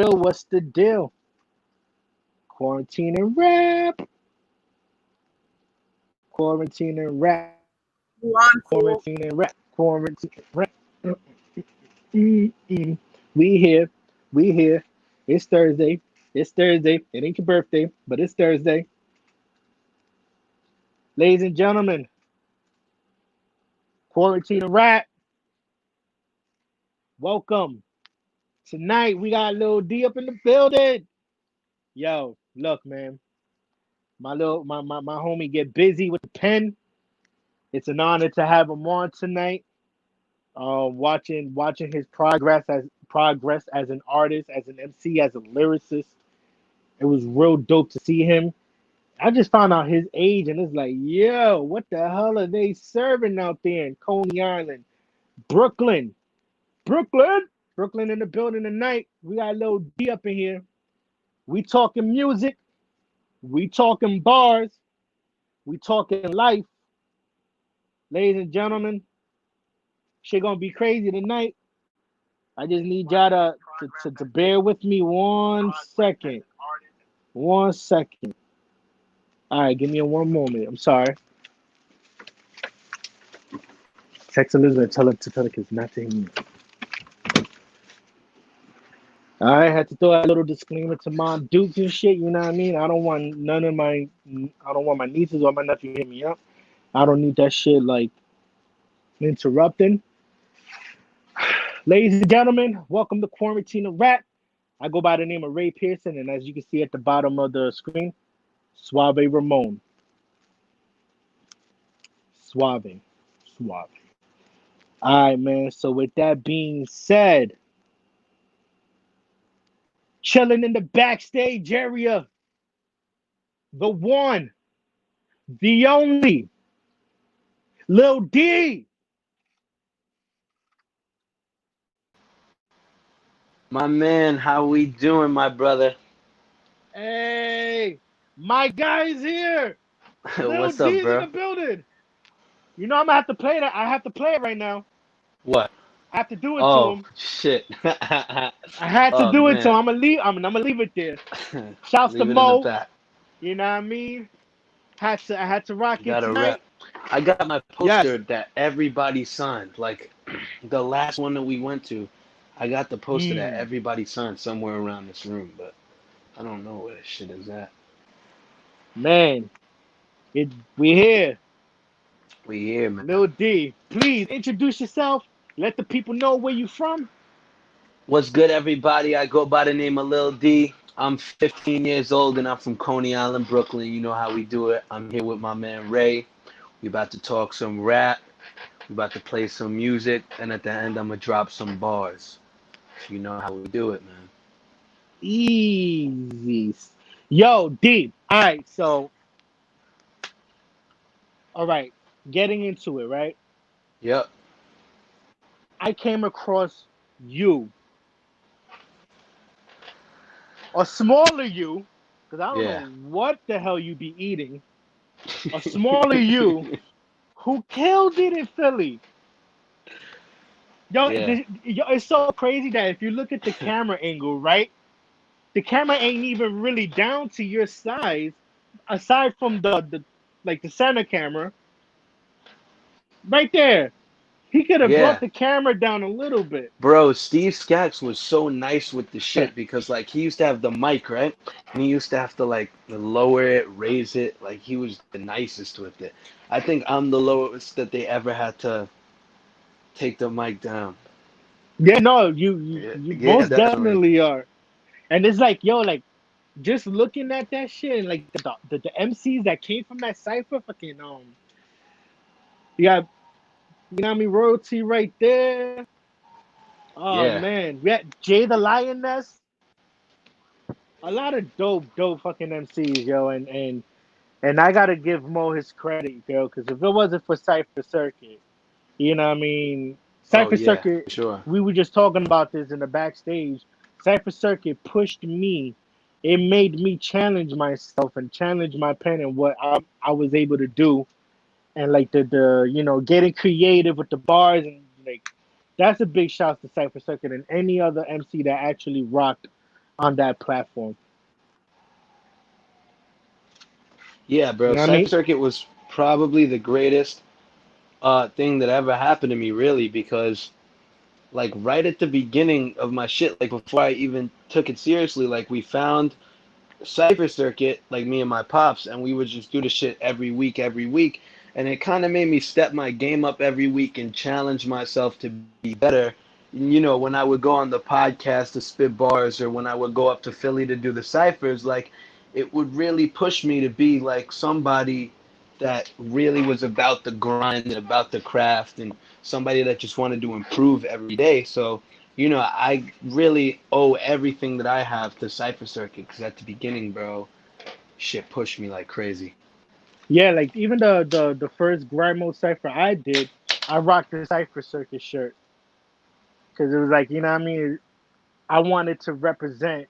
drill? What's the deal? Quarantine and rap. Quarantine and rap. One cool. Quarantine and rap. Quarantine and rap. Mm-mm. We here. We here. It's Thursday. It's Thursday. It ain't your birthday, but it's Thursday. Ladies and gentlemen, quarantine and rap. Welcome. Tonight we got Lil Dee up in the building. Yo, look, man. My homie get busy with the pen. It's an honor to have him on tonight. Watching his progress as an artist, as an MC, as a lyricist. It was real dope to see him. I just found out his age, and it's like, yo, what the hell are they serving out there in Coney Island, Brooklyn, Brooklyn, Brooklyn in the building tonight. We got a little D up in here. We talking music, we talking bars, we talking life, ladies and gentlemen. Shit gonna be crazy tonight. I just need y'all to bear with me 1 second. 1 second. All right, give me one moment. I'm sorry. Text Elizabeth, tell her kids not to hear me. I had to throw a little disclaimer to Mom Dukes and shit. You know what I mean? I don't want my nieces or my nephew to hit me up. I don't need that shit like interrupting. Ladies and gentlemen, welcome to Quarantine and Rap. I go by the name of Ray Pearson, and as you can see at the bottom of the screen, Suave Ramon. Suave. Suave. All right, man. So with that being said, chilling in the backstage area, the one, the only, Lil Dee. My man, how we doing, my brother? Hey, my guy's here. Lil What's up, D's in the bro? building. You know I'm gonna have to play that. I have to play it right now. What? I have to do it to Oh, him. shit. I had to Oh, do it to him. man. I'm gonna leave it there. Shouts to Leave it in the Mo. back. You know what I mean? I had to rock it Gotta tonight. rep. I got my Yes. poster that everybody signed. Like, the last one that we went to, I got the poster that Mm, everybody signed somewhere around this room, but I don't know where this shit is at. man, it we here. We here, man. Lil D, please introduce yourself. Let the people know where you from. What's good, everybody? I go by the name of Lil Dee. I'm 15 years old and I'm from Coney Island, Brooklyn. You know how we do it. I'm here with my man Ray. We about to talk some rap. We about to play some music, and at the end, I'm gonna drop some bars. So you know how we do it, man. Easy. Yo, D. All right, so all right, getting into it, right? Yep. I came across you, a smaller you, because I don't know Yeah. what the hell you be eating. A smaller you who killed it in Philly. Yeah. Yo, it's so crazy that if you look at the camera angle, right? The camera ain't even really down to your size, aside from the like the center camera, right there. He could have brought Yeah. the camera down a little bit. Bro, Steve Skaggs was so nice with the shit because like he used to have the mic, right? And he used to have to like lower it, raise it. Like he was the nicest with it. I think I'm the lowest that they ever had to take the mic down. Yeah, no, you Yeah, most definitely. definitely are. And it's like, yo, like just looking at that shit and like the MCs that came from that cipher, fucking you got you know what I mean, royalty right there. Oh Yeah. man, we had Jay the Lioness. A lot of dope fucking MCs, yo, and I gotta give Mo his credit, yo, because if it wasn't for Cypher Circuit, you know what I mean, Oh Cypher yeah, Circuit, for sure. we were just talking about this in the backstage. Cypher Circuit pushed me. It made me challenge myself and challenge my pen and what I was able to do, and like the getting creative with the bars and like that's a big shout to Cypher Circuit and any other MC that actually rocked on that platform. Yeah, You bro. know what I Cypher mean? Circuit was probably the greatest thing that ever happened to me, really, because like right at the beginning of my shit, like before I even took it seriously, like we found Cypher Circuit, like me and my pops, and we would just do the shit every week, and it kind of made me step my game up every week and challenge myself to be better. You know, when I would go on the podcast to spit bars, or when I would go up to Philly to do the ciphers, like it would really push me to be like somebody that really was about the grind and about the craft, and somebody that just wanted to improve every day. So you know, I really owe everything that I have to Cypher Circuit because at the beginning, bro, shit pushed me like crazy. Yeah, like even the first grind mode cipher I did, I rocked the Cipher Circus shirt because it was like, you know what I mean. I wanted to represent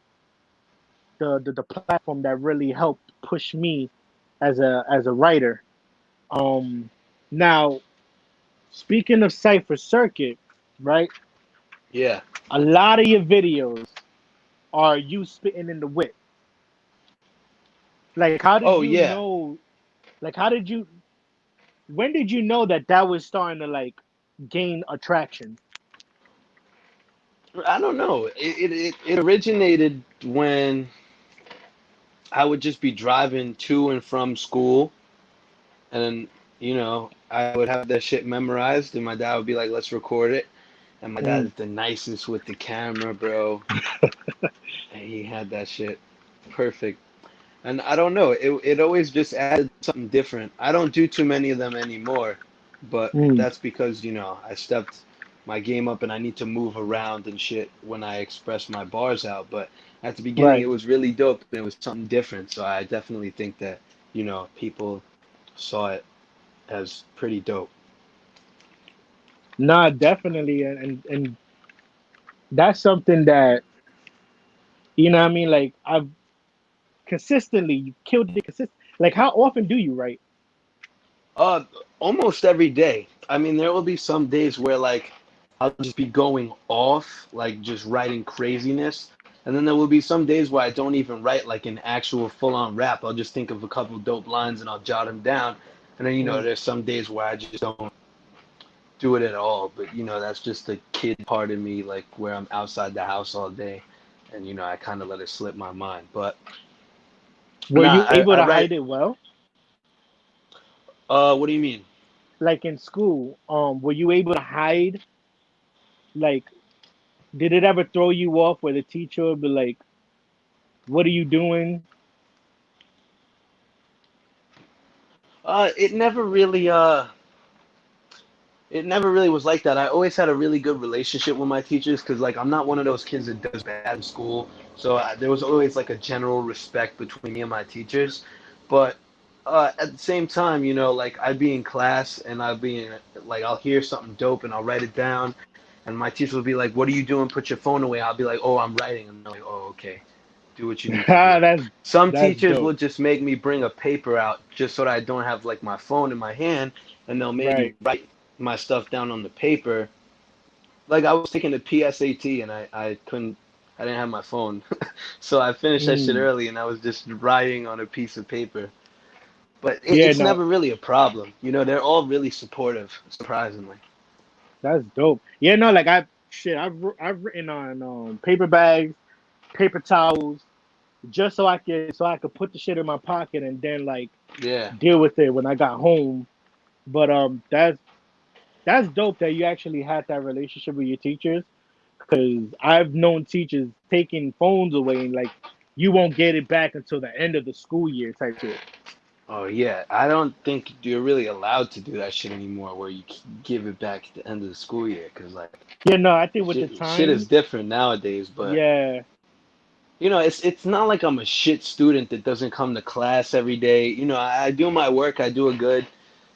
the platform that really helped push me as a writer. Um, Now speaking of Cipher Circuit, right? Yeah. A lot of your videos are you spitting in the whip. Like, how did Oh you yeah. know? Like, how did you? When did you know that that was starting to like gain attraction? I don't know. It originated when I would just be driving to and from school, and then you know I would have that shit memorized, and my dad would be like, "Let's record it." And my dad Mm, is the nicest with the camera, bro. And he had that shit perfect. And I don't know, it always just added something different. I don't do too many of them anymore, but mm, that's because, you know, I stepped my game up and I need to move around and shit when I express my bars out. But at the beginning, right. it was really dope and it was something different. So I definitely think that, you know, people saw it as pretty dope. Nah, definitely, and that's something that you know what I mean. Like I've consistently you killed it consistent. Like how often do you write? Uh, Almost every day. I mean, there will be some days where like I'll just be going off, like just writing craziness, and then there will be some days where I don't even write like an actual full-on rap. I'll just think of a couple dope lines and I'll jot them down. And then you know, Mm, there's some days where I just don't do it at all. But you know, that's just the kid part of me, like where I'm outside the house all day, and you know, I kind of let it slip my mind. But were nah, you able I to write. hide it well? What do you mean? Like in school, were you able to hide? Like, did it ever throw you off where the teacher would be like, "What are you doing?" It never really it never really was like that. I always had a really good relationship with my teachers because, like, I'm not one of those kids that does bad in school. So there was always like a general respect between me and my teachers. But at the same time, you know, like I'd be in class and I'd be in, like, I'll hear something dope and I'll write it down. And my teacher will be like, "What are you doing? Put your phone away." I'll be like, "Oh, I'm writing." And they're like, "Oh, okay. Do what you need to Ah, do." that's Some that's teachers will dope. just make me bring a paper out just so that I don't have like my phone in my hand, and they'll make me Right. write my stuff down on the paper. Like I was taking the PSAT and I didn't have my phone. So I finished that shit Mm. early and I was just writing on a piece of paper. But Yeah, it's no, never really a problem. You know, they're all really supportive, surprisingly. that's dope. Yeah, no, like I've written on paper bags, paper towels, just so I could put the shit in my pocket and then like Yeah. deal with it when I got home. But that's dope that you actually had that relationship with your teachers. Because I've known teachers taking phones away and like you won't get it back until the end of the school year type shit. Oh yeah. I don't think you're really allowed to do that shit anymore where you give it back at the end of the school year because like Yeah, no, I think with the shit is times, different nowadays, but yeah, you know, it's not like I'm a shit student that doesn't come to class every day. You know, I do my work, I do it good.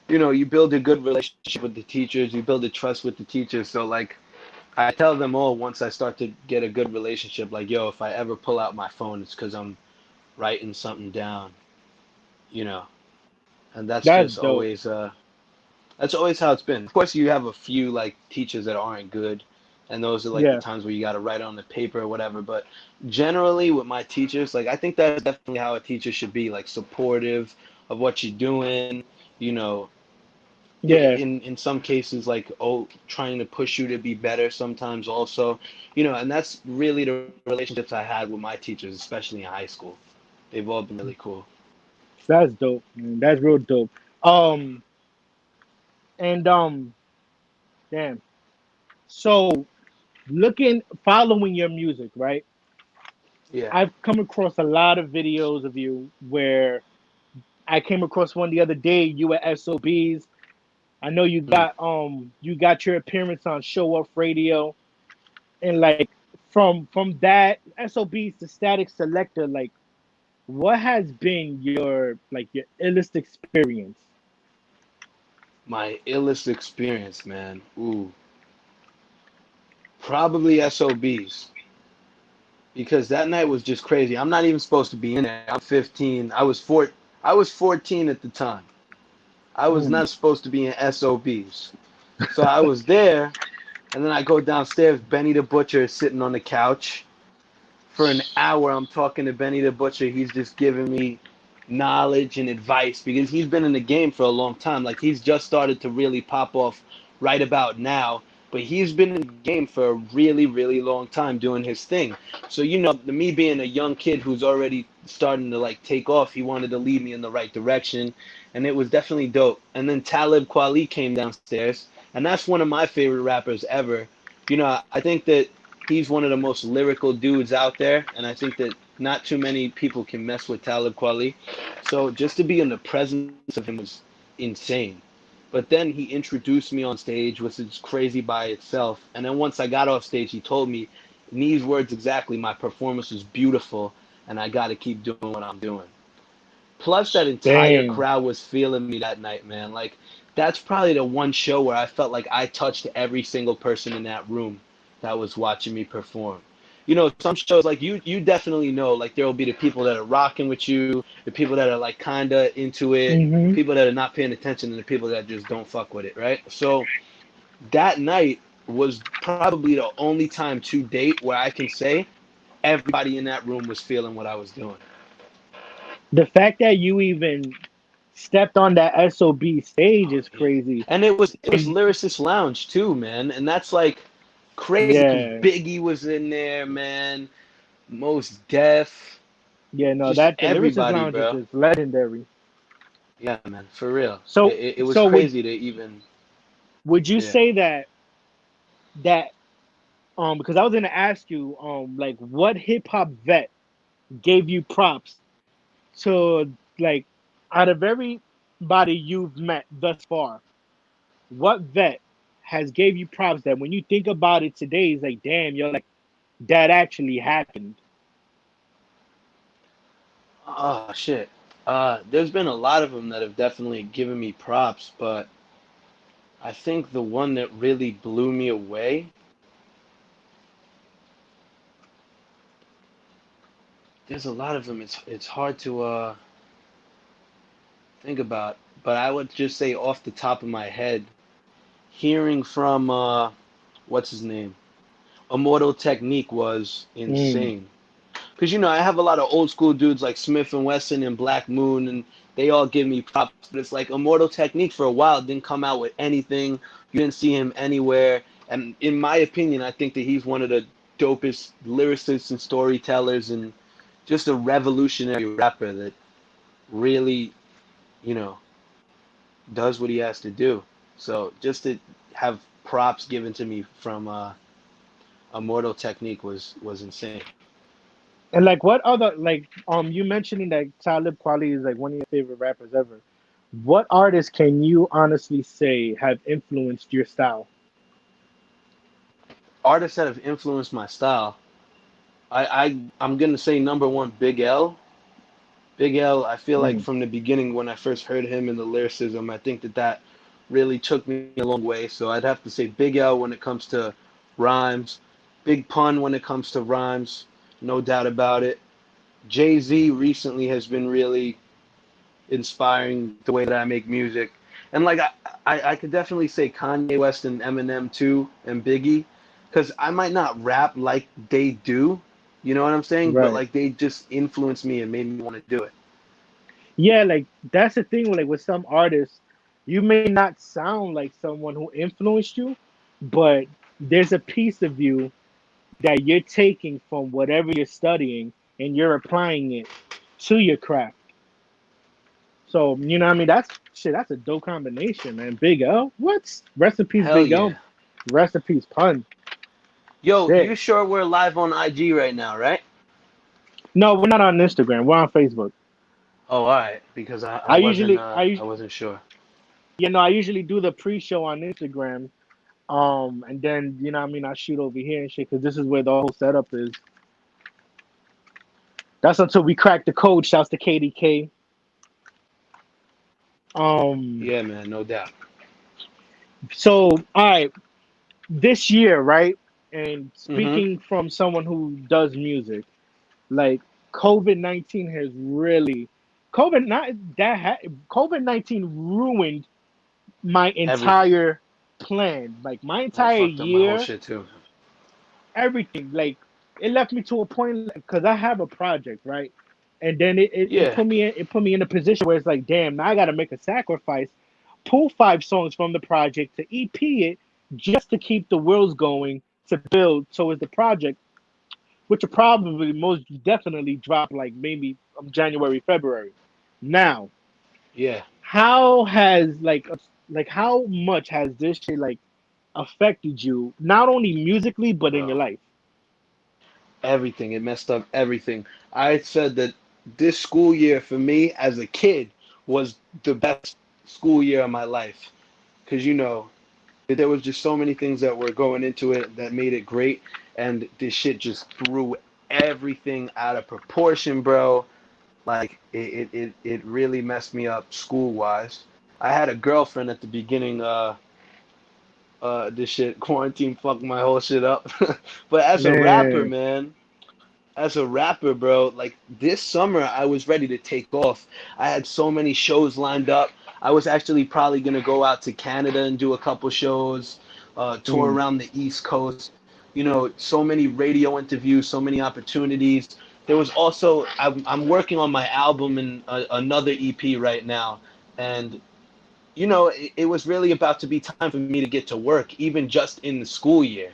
You know, you build a good relationship with the teachers, you build a trust with the teachers. So like I tell them all once I start to get a good relationship, like, yo, if I ever pull out my phone, it's because I'm writing something down, you know. And that's dope. that's always how it's been. Of course, you have a few like teachers that aren't good, and those are like the Yeah. times where you got to write on the paper or whatever. But generally, with my teachers, like I think that's definitely how a teacher should be, like supportive of what you're doing. You know, Yeah. in some cases, like trying to push you to be better. Sometimes also, you know, and that's really the relationships I had with my teachers, especially in high school. They've all been really cool. That's dope, man. That's real dope. Um and damn. So following your music, right? Yeah. I've come across a lot of videos of you where I came across one the other day. You at SOBs. I know Mm. you got your appearance on Show Off Radio, and like from that SOBs to Static Selector, like what has been your illest experience? My illest experience, man. Ooh, probably SOBs. Because that night was just crazy. I'm not even supposed to be in there. I'm 15. I was 14 at the time. I was Mm. not supposed to be in SOBs. So I was there, and then I go downstairs. Benny the Butcher is sitting on the couch. For an hour, I'm talking to Benny the Butcher. He's just giving me knowledge and advice because he's been in the game for a long time. Like he's just started to really pop off right about now, but he's been in the game for a really, really long time doing his thing. So you know, me being a young kid who's already starting to like take off, he wanted to lead me in the right direction, and it was definitely dope. And then Talib Kweli came downstairs, and that's one of my favorite rappers ever. You know, I think that he's one of the most lyrical dudes out there, and I think that not too many people can mess with Talib Kweli. So just to be in the presence of him was insane. But then he introduced me on stage, which is crazy by itself. And then once I got off stage, he told me, in these words exactly, my performance was beautiful, and I got to keep doing what I'm doing. Plus, that entire Dang. crowd was feeling me that night, man. Like, that's probably the one show where I felt like I touched every single person in that room that was watching me perform. You know, some shows like you definitely know, like there will be the people that are rocking with you, the people that are like kinda into it, Mm-hmm. people that are not paying attention, and the people that just don't fuck with it, right? So that night was probably the only time to date where I can say everybody in that room was feeling what I was doing. The fact that you even stepped on that SOB stage is Yeah. crazy. And it was And Lyricist Lounge too, man. And that's like crazy because yeah, Biggie was in there, man. Most Def, yeah, no, just that the Lyricist everybody, Lounge is bro. just legendary. Yeah, man, for real. It, So, it, it was so crazy to even, would you yeah. say that because I was gonna ask you like what hip hop vet gave you props to like out of everybody you've met thus far, what vet has gave you props that when you think about it today is like damn, you're like that actually happened. Oh shit. There's been a lot of them that have definitely given me props, but I think the one that really blew me away. There's a lot of them. It's hard to think about, but I would just say off the top of my head, hearing from what's his name, Immortal Technique was Mm. insane. Because you know I have a lot of old school dudes like Smith and Wesson and Black Moon, and they all give me props. But it's like Immortal Technique for a while didn't come out with anything. You didn't see him anywhere. And in my opinion, I think that he's one of the dopest lyricists and storytellers, and just a revolutionary rapper that really, you know, does what he has to do. So just to have props given to me from Immortal Technique was insane. And like what other like you mentioning that Talib Kweli is like one of your favorite rappers ever. What artists can you honestly say have influenced your style? Artists that have influenced my style. I'm gonna say number one, Big L. Big L. I feel like Mm. from the beginning when I first heard him and the lyricism, I think that really took me a long way. So I'd have to say Big L when it comes to rhymes, Big Pun when it comes to rhymes, no doubt about it. Jay Z recently has been really inspiring the way that I make music. And like I could definitely say Kanye West and Eminem too, and Biggie, because I might not rap like they do, you know what I'm saying? But Right. like they just influenced me and made me want to do it. Yeah, like that's the thing. Like with some artists, you may not sound like someone who influenced you, but there's a piece of you that you're taking from whatever you're studying and you're applying it to your craft. So you know what I mean? That's shit. That's a dope combination, man. Big L. What? Recipes, Hell Big L. yeah. Recipes, pun. Yo, you Sick. sure we're live on IG right now, right? No, we're not on Instagram. We're on Facebook. Oh, all right. Because I usually, I wasn't sure. I usually do the pre-show on Instagram. And then you know what I mean, I shoot over here and shit because this is where the whole setup is. That's until we crack the code. Shouts to KDK. Um, Yeah, man, no doubt. so all right, this year, right? And Mm-hmm. speaking from someone who does music, like COVID-19 has really COVID not that COVID-19 ruined my Everything. entire plan. Like my That entire fucked up my whole year, shit too. everything. Like it left me to a point because I have a project, right? And then it Yeah, put me in a position where it's like, damn, now I got to make a sacrifice, pull 5 songs from the project to EP it just to keep the wheels going to build towards the project, which will probably most definitely drop like maybe January, February. Now, yeah. how has like how much has this shit like affected you not only musically but in Bro, your life? everything. It messed up everything. I said that this school year for me as a kid was the best school year of my life. Because, you know, there was just so many things that were going into it that made it great. And this shit just threw everything out of proportion, bro. Like, it really messed me up school wise. I had a girlfriend at the beginning, this shit, quarantine fucked my whole shit up. But as a rapper, Man, man, as a rapper, bro, like this summer I was ready to take off. I had so many shows lined up. I was actually probably gonna go out to Canada and do a couple shows, tour mm, around the East Coast. You know, so many radio interviews, so many opportunities. There was also I'm working on my album and another EP right now, and you know it was really about to be time for me to get to work, even just in the school year,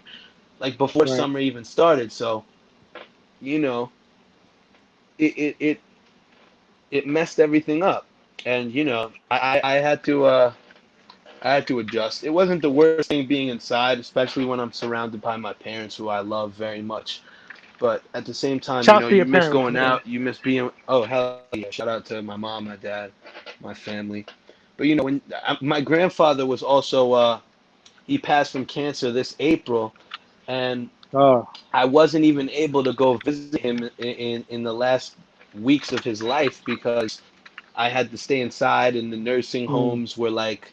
like before right. summer even started. So you know it it it, it messed everything up, and you know I had to adjust. It wasn't the worst thing being inside, especially when I'm surrounded by my parents who I love very much. But at the same time, you Shouts know, to your you miss parents, going man. out, you miss being. Oh hell yeah! Shout out to my mom, my dad, my family. But you know, when my grandfather was also he passed from cancer this April, and Oh, I wasn't even able to go visit him in the last weeks of his life because I had to stay inside, and the nursing mm, homes were like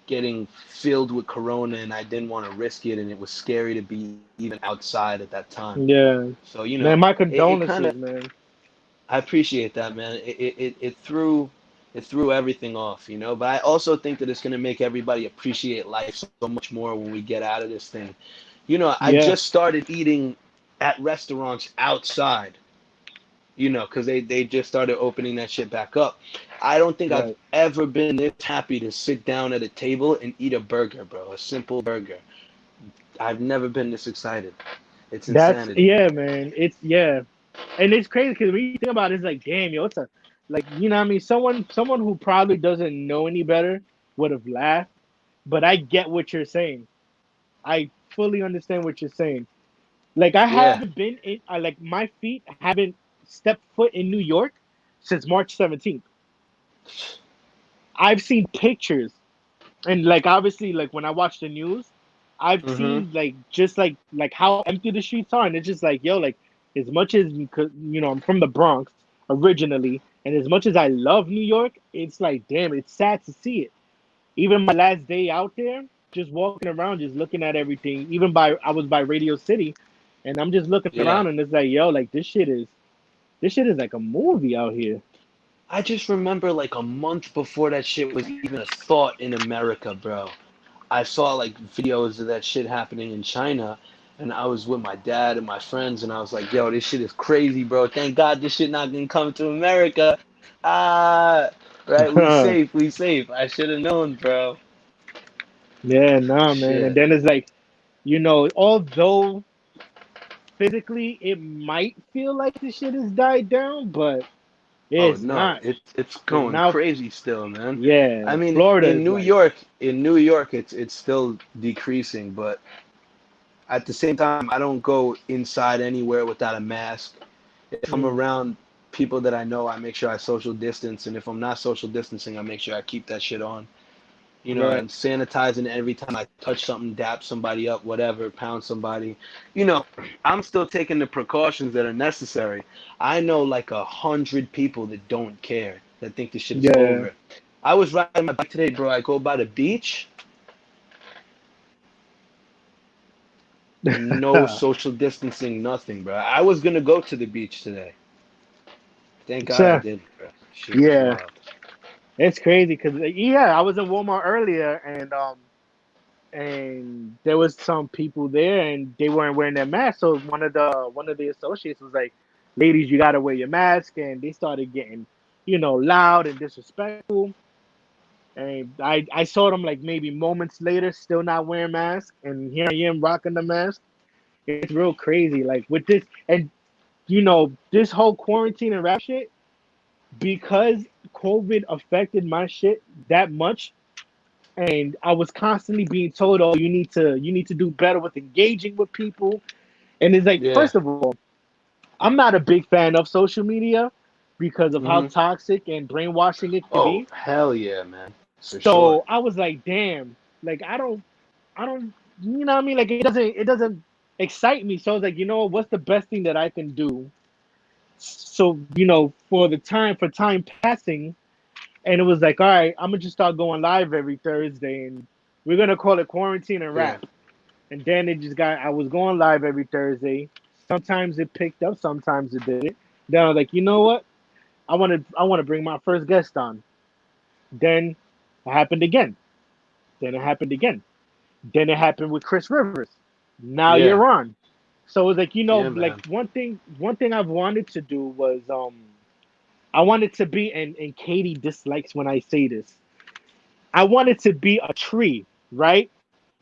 getting filled with corona, and I didn't want to risk it, and it was scary to be even outside at that time. yeah, So you know, man. My it kind of condolences, man. I appreciate that, man. It threw everything off, you know. But I also think that it's gonna make everybody appreciate life so much more when we get out of this thing. You know, I Yeah, just started eating at restaurants outside, you know, because they just started opening that shit back up. I don't think I've right. ever been this happy to sit down at a table and eat a burger, bro, a simple burger. I've never been this excited. It's That's insanity. yeah, man. It's yeah, and it's crazy because when you think about it, it's like, damn, yo, it's a like you know what I mean. Someone who probably doesn't know any better would have laughed, but I get what you're saying. I fully understand what you're saying. Like I Yeah. haven't been in, I like my feet haven't stepped foot in New York since March 17th. I've seen pictures and like obviously like when I watch the news, I've Mm-hmm. seen like just like how empty the streets are, and it's just like yo, like as much as I'm from the Bronx originally, and as much as I love New York, it's like damn, it's sad to see it. Even my last day out there, just walking around, just looking at everything. Even by I was by Radio City, and I'm just looking Yeah. around, and it's like yo, like this shit is like a movie out here. I just remember like a month before that shit was even a thought in America, bro. I saw like videos of that shit happening in China, and I was with my dad and my friends, and I was like, "Yo, this shit is crazy, bro. Thank God this shit not gonna come to America." Ah, right, we safe, we safe. I should have known, bro. Yeah, nah, man. And Shit. then it's like, although physically it might feel like the shit has died down, but Oh it's no, not. it's Because going now, crazy still, man. I yeah, mean, Florida is like, In New York, it's still decreasing, but at the same time, I don't go inside anywhere without a mask. If I'm mm, around people that I know, I make sure I social distance, and if I'm not social distancing, I make sure I keep that shit on. You know, right, and sanitizing every time I touch something, dap somebody up, whatever, pound somebody. You know, I'm still taking the precautions that are necessary. I know like 100 people that don't care, that think this shit is yeah, over. I was riding my bike today, bro. I go by the beach, no social distancing, nothing, bro. I was gonna go to the beach today. Thank God I so, didn't, bro. Shit was yeah, wild. it's crazy. Because yeah, I was in Walmart earlier, and there was some people there, and they weren't wearing their masks. So one of the associates was like, "Ladies, you gotta wear your mask," and they started getting, loud and disrespectful. And I saw them like maybe moments later, still not wearing masks, and here I am rocking the mask. It's real crazy, like with this, and this whole quarantine and rap shit, because COVID affected my shit that much, and I was constantly being told, "Oh, you need to do better with engaging with people." And it's like, Yeah. first of all, I'm not a big fan of social media because of how Hmm. toxic and brainwashing it could Oh, be. hell yeah, man. For sure. So I was like, damn, like I don't, you know what I mean? Like it doesn't excite me. So I was like, what's the best thing that I can do? So for time passing, and it was like, all right, I'm gonna just start going live every Thursday, and we're gonna call it quarantine and Yeah. rap. And then I was going live every Thursday. Sometimes it picked up, sometimes it didn't. Then I was like, you know what? I want to bring my first guest on. Then it happened again. Then it happened again. Then it happened with Chris Rivers. Now Yeah. you're on. So it's like, Yeah, like man. one thing I've wanted to do was I wanted to be, and Katie dislikes when I say this. I wanted to be a tree, right?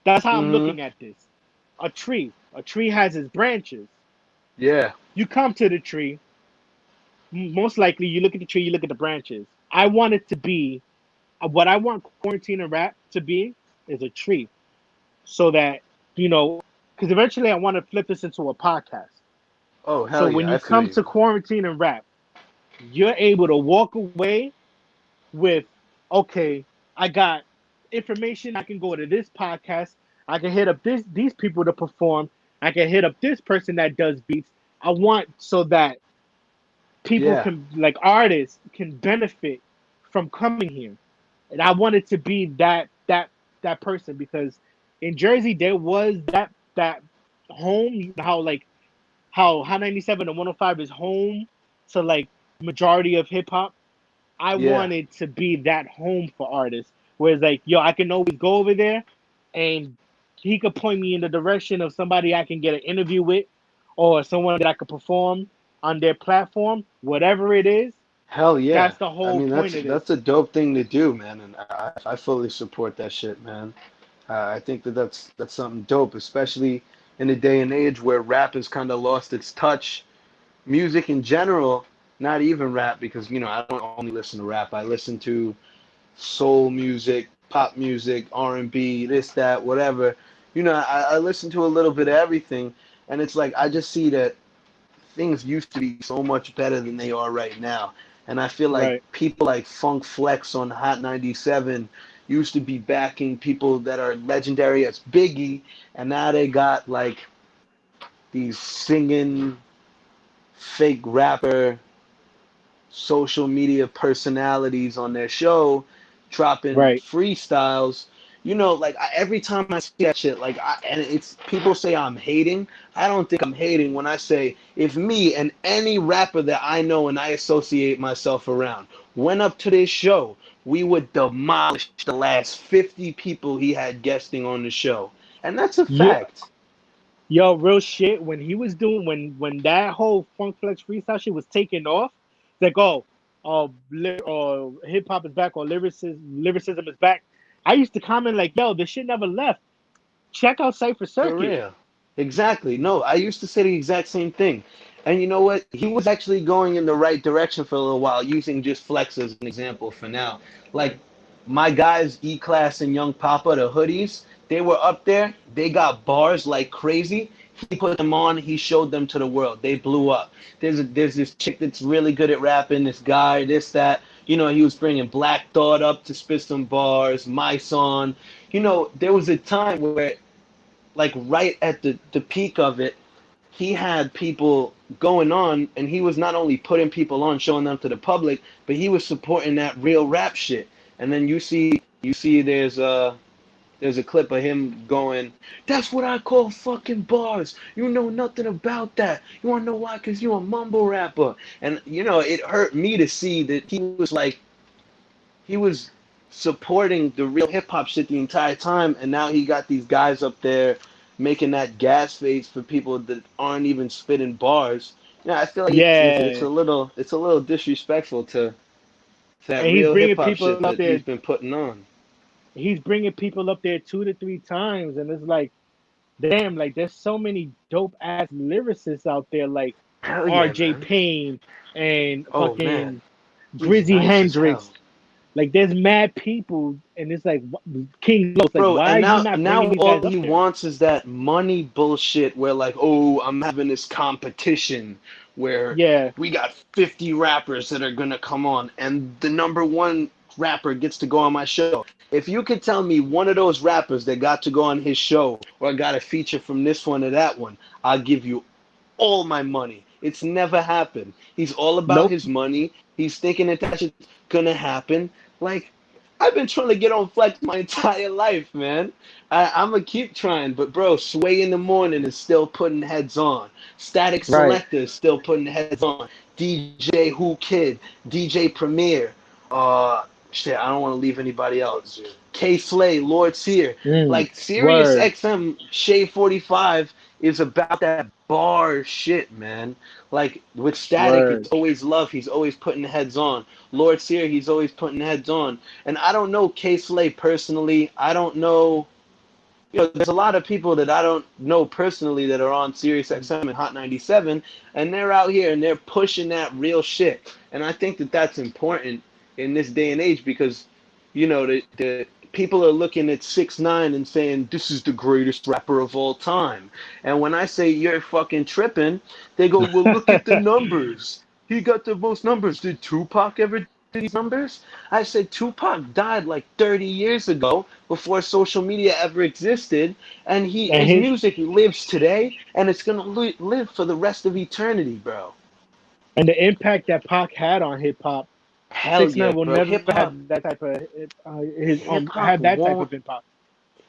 That's how I'm Hmm. looking at this. A tree. A tree has its branches. Yeah. You come to the tree, most likely you look at the tree, you look at the branches. I want it to be what I want quarantine and rap to be is a tree. So that, you know, because eventually I want to flip this into a podcast. Oh, So hell when yeah. you I feel come you. to quarantine and rap, you're able to walk away with, okay, I got information. I can go to this podcast. I can hit up these people to perform. I can hit up this person that does beats. I want so that people Yeah. can, like, artists can benefit from coming here. And I wanted to be that person, because in Jersey there was that home, how 97 and 105 is home to, like, majority of hip hop. I Yeah. wanted to be that home for artists, where it's like, yo, I can always go over there, and he could point me in the direction of somebody I can get an interview with, or someone that I could perform on their platform, whatever it is. Hell yeah. That's the I whole mean, point of this. that's a dope thing to do, man, and I fully support that shit, man. I think that that's something dope, especially in a day and age where rap has kind of lost its touch. Music in general, not even rap, because I don't only listen to rap. I listen to soul music, pop music, R&B, this, that, whatever. I listen to a little bit of everything, and it's like I just see that things used to be so much better than they are right now. And I feel like Right. people like Funk Flex on Hot 97 used to be backing people that are legendary as Biggie, and now they got like these singing fake rapper social media personalities on their show dropping Right. freestyles. Like every time I see that shit, and it's people say I'm hating. I don't think I'm hating when I say if me and any rapper that I know and I associate myself around went up to this show, we would demolish the last 50 people he had guesting on the show, and that's a Yeah. fact. Yo, real shit. When he was doing when that whole Funk Flex freestyle shit was taking off, it's like, oh, hip hop is back or lyricism is back. I used to comment like, yo, this shit never left. Check out Cypher For Circuit. real. Exactly. No, I used to say the exact same thing. And you know what? He was actually going in the right direction for a little while, using just Flex as an example for now. Like my guys, E Class and Young Papa, the hoodies, they were up there. They got bars like crazy. He put them on. He showed them to the world. They blew up. There's this chick that's really good at rapping. This guy, this that. You know, he was bringing Black Thought up to spit some bars. My song. You know, there was a time where like right at the peak of it, he had people going on and he was not only putting people on, showing them to the public, but he was supporting that real rap shit. And then you see there's a clip of him going, "That's what I call fucking bars. You know nothing about that. You wanna know why? Cause you a mumble rapper." And you know, it hurt me to see that he was supporting the real hip hop shit the entire time, and now he got these guys up there making that gas face for people that aren't even spitting bars. Yeah, I feel like Yeah, it's a little disrespectful to that and he's real hip bringing hop people shit up that there. he's been putting on. He's bringing people up there 2 to 3 times, and it's like, damn, like there's so many dope ass lyricists out there, like Hell yeah, R.J. man. Payne and Oh man, fucking he's Grizzy nice as hell. Hendrix. Like there's mad people, and it's like King Los. Like, Bro, why and are you now not now bringing these all guys up he there? wants is that money bullshit where like, oh, I'm having this competition where Yeah, we got 50 rappers that are gonna come on and the number one rapper gets to go on my show. If you could tell me one of those rappers that got to go on his show or got a feature from this one or that one, I'll give you all my money. It's never happened. He's all about nope, his money. He's thinking that that shit's gonna happen. Like, I've been trying to get on Flex my entire life, man. I'm gonna keep trying, but bro, Sway in the Morning is still putting heads on. Static right. Selector is still putting heads on. DJ Who Kid, DJ Premier. Shit, I don't want to leave anybody else. K Slay, Lord Sear. Mm, Like Sirius word, XM Shade 45 is about that bar shit, man. Like with Static, it's word. always love. He's always putting heads on. Lord Sear, he's always putting heads on. And I don't know K Slay personally. I don't know. You know, there's a lot of people that I don't know personally that are on Sirius XM and Hot 97, and they're out here and they're pushing that real shit. And I think that that's important in this day and age because, you know, the people are looking at 6ix9ine and saying this is the greatest rapper of all time. And when I say you're fucking tripping, they go, well, look at the numbers. He got the most numbers. Did Tupac ever do these numbers? I said Tupac died like 30 years ago before social media ever existed, and And his his music lives today, and it's gonna live for the rest of eternity, bro. and the impact that Pac had on hip hop, Hell Six yeah, Nine will bro. never have that type of his Hip hop have that type won't of impact.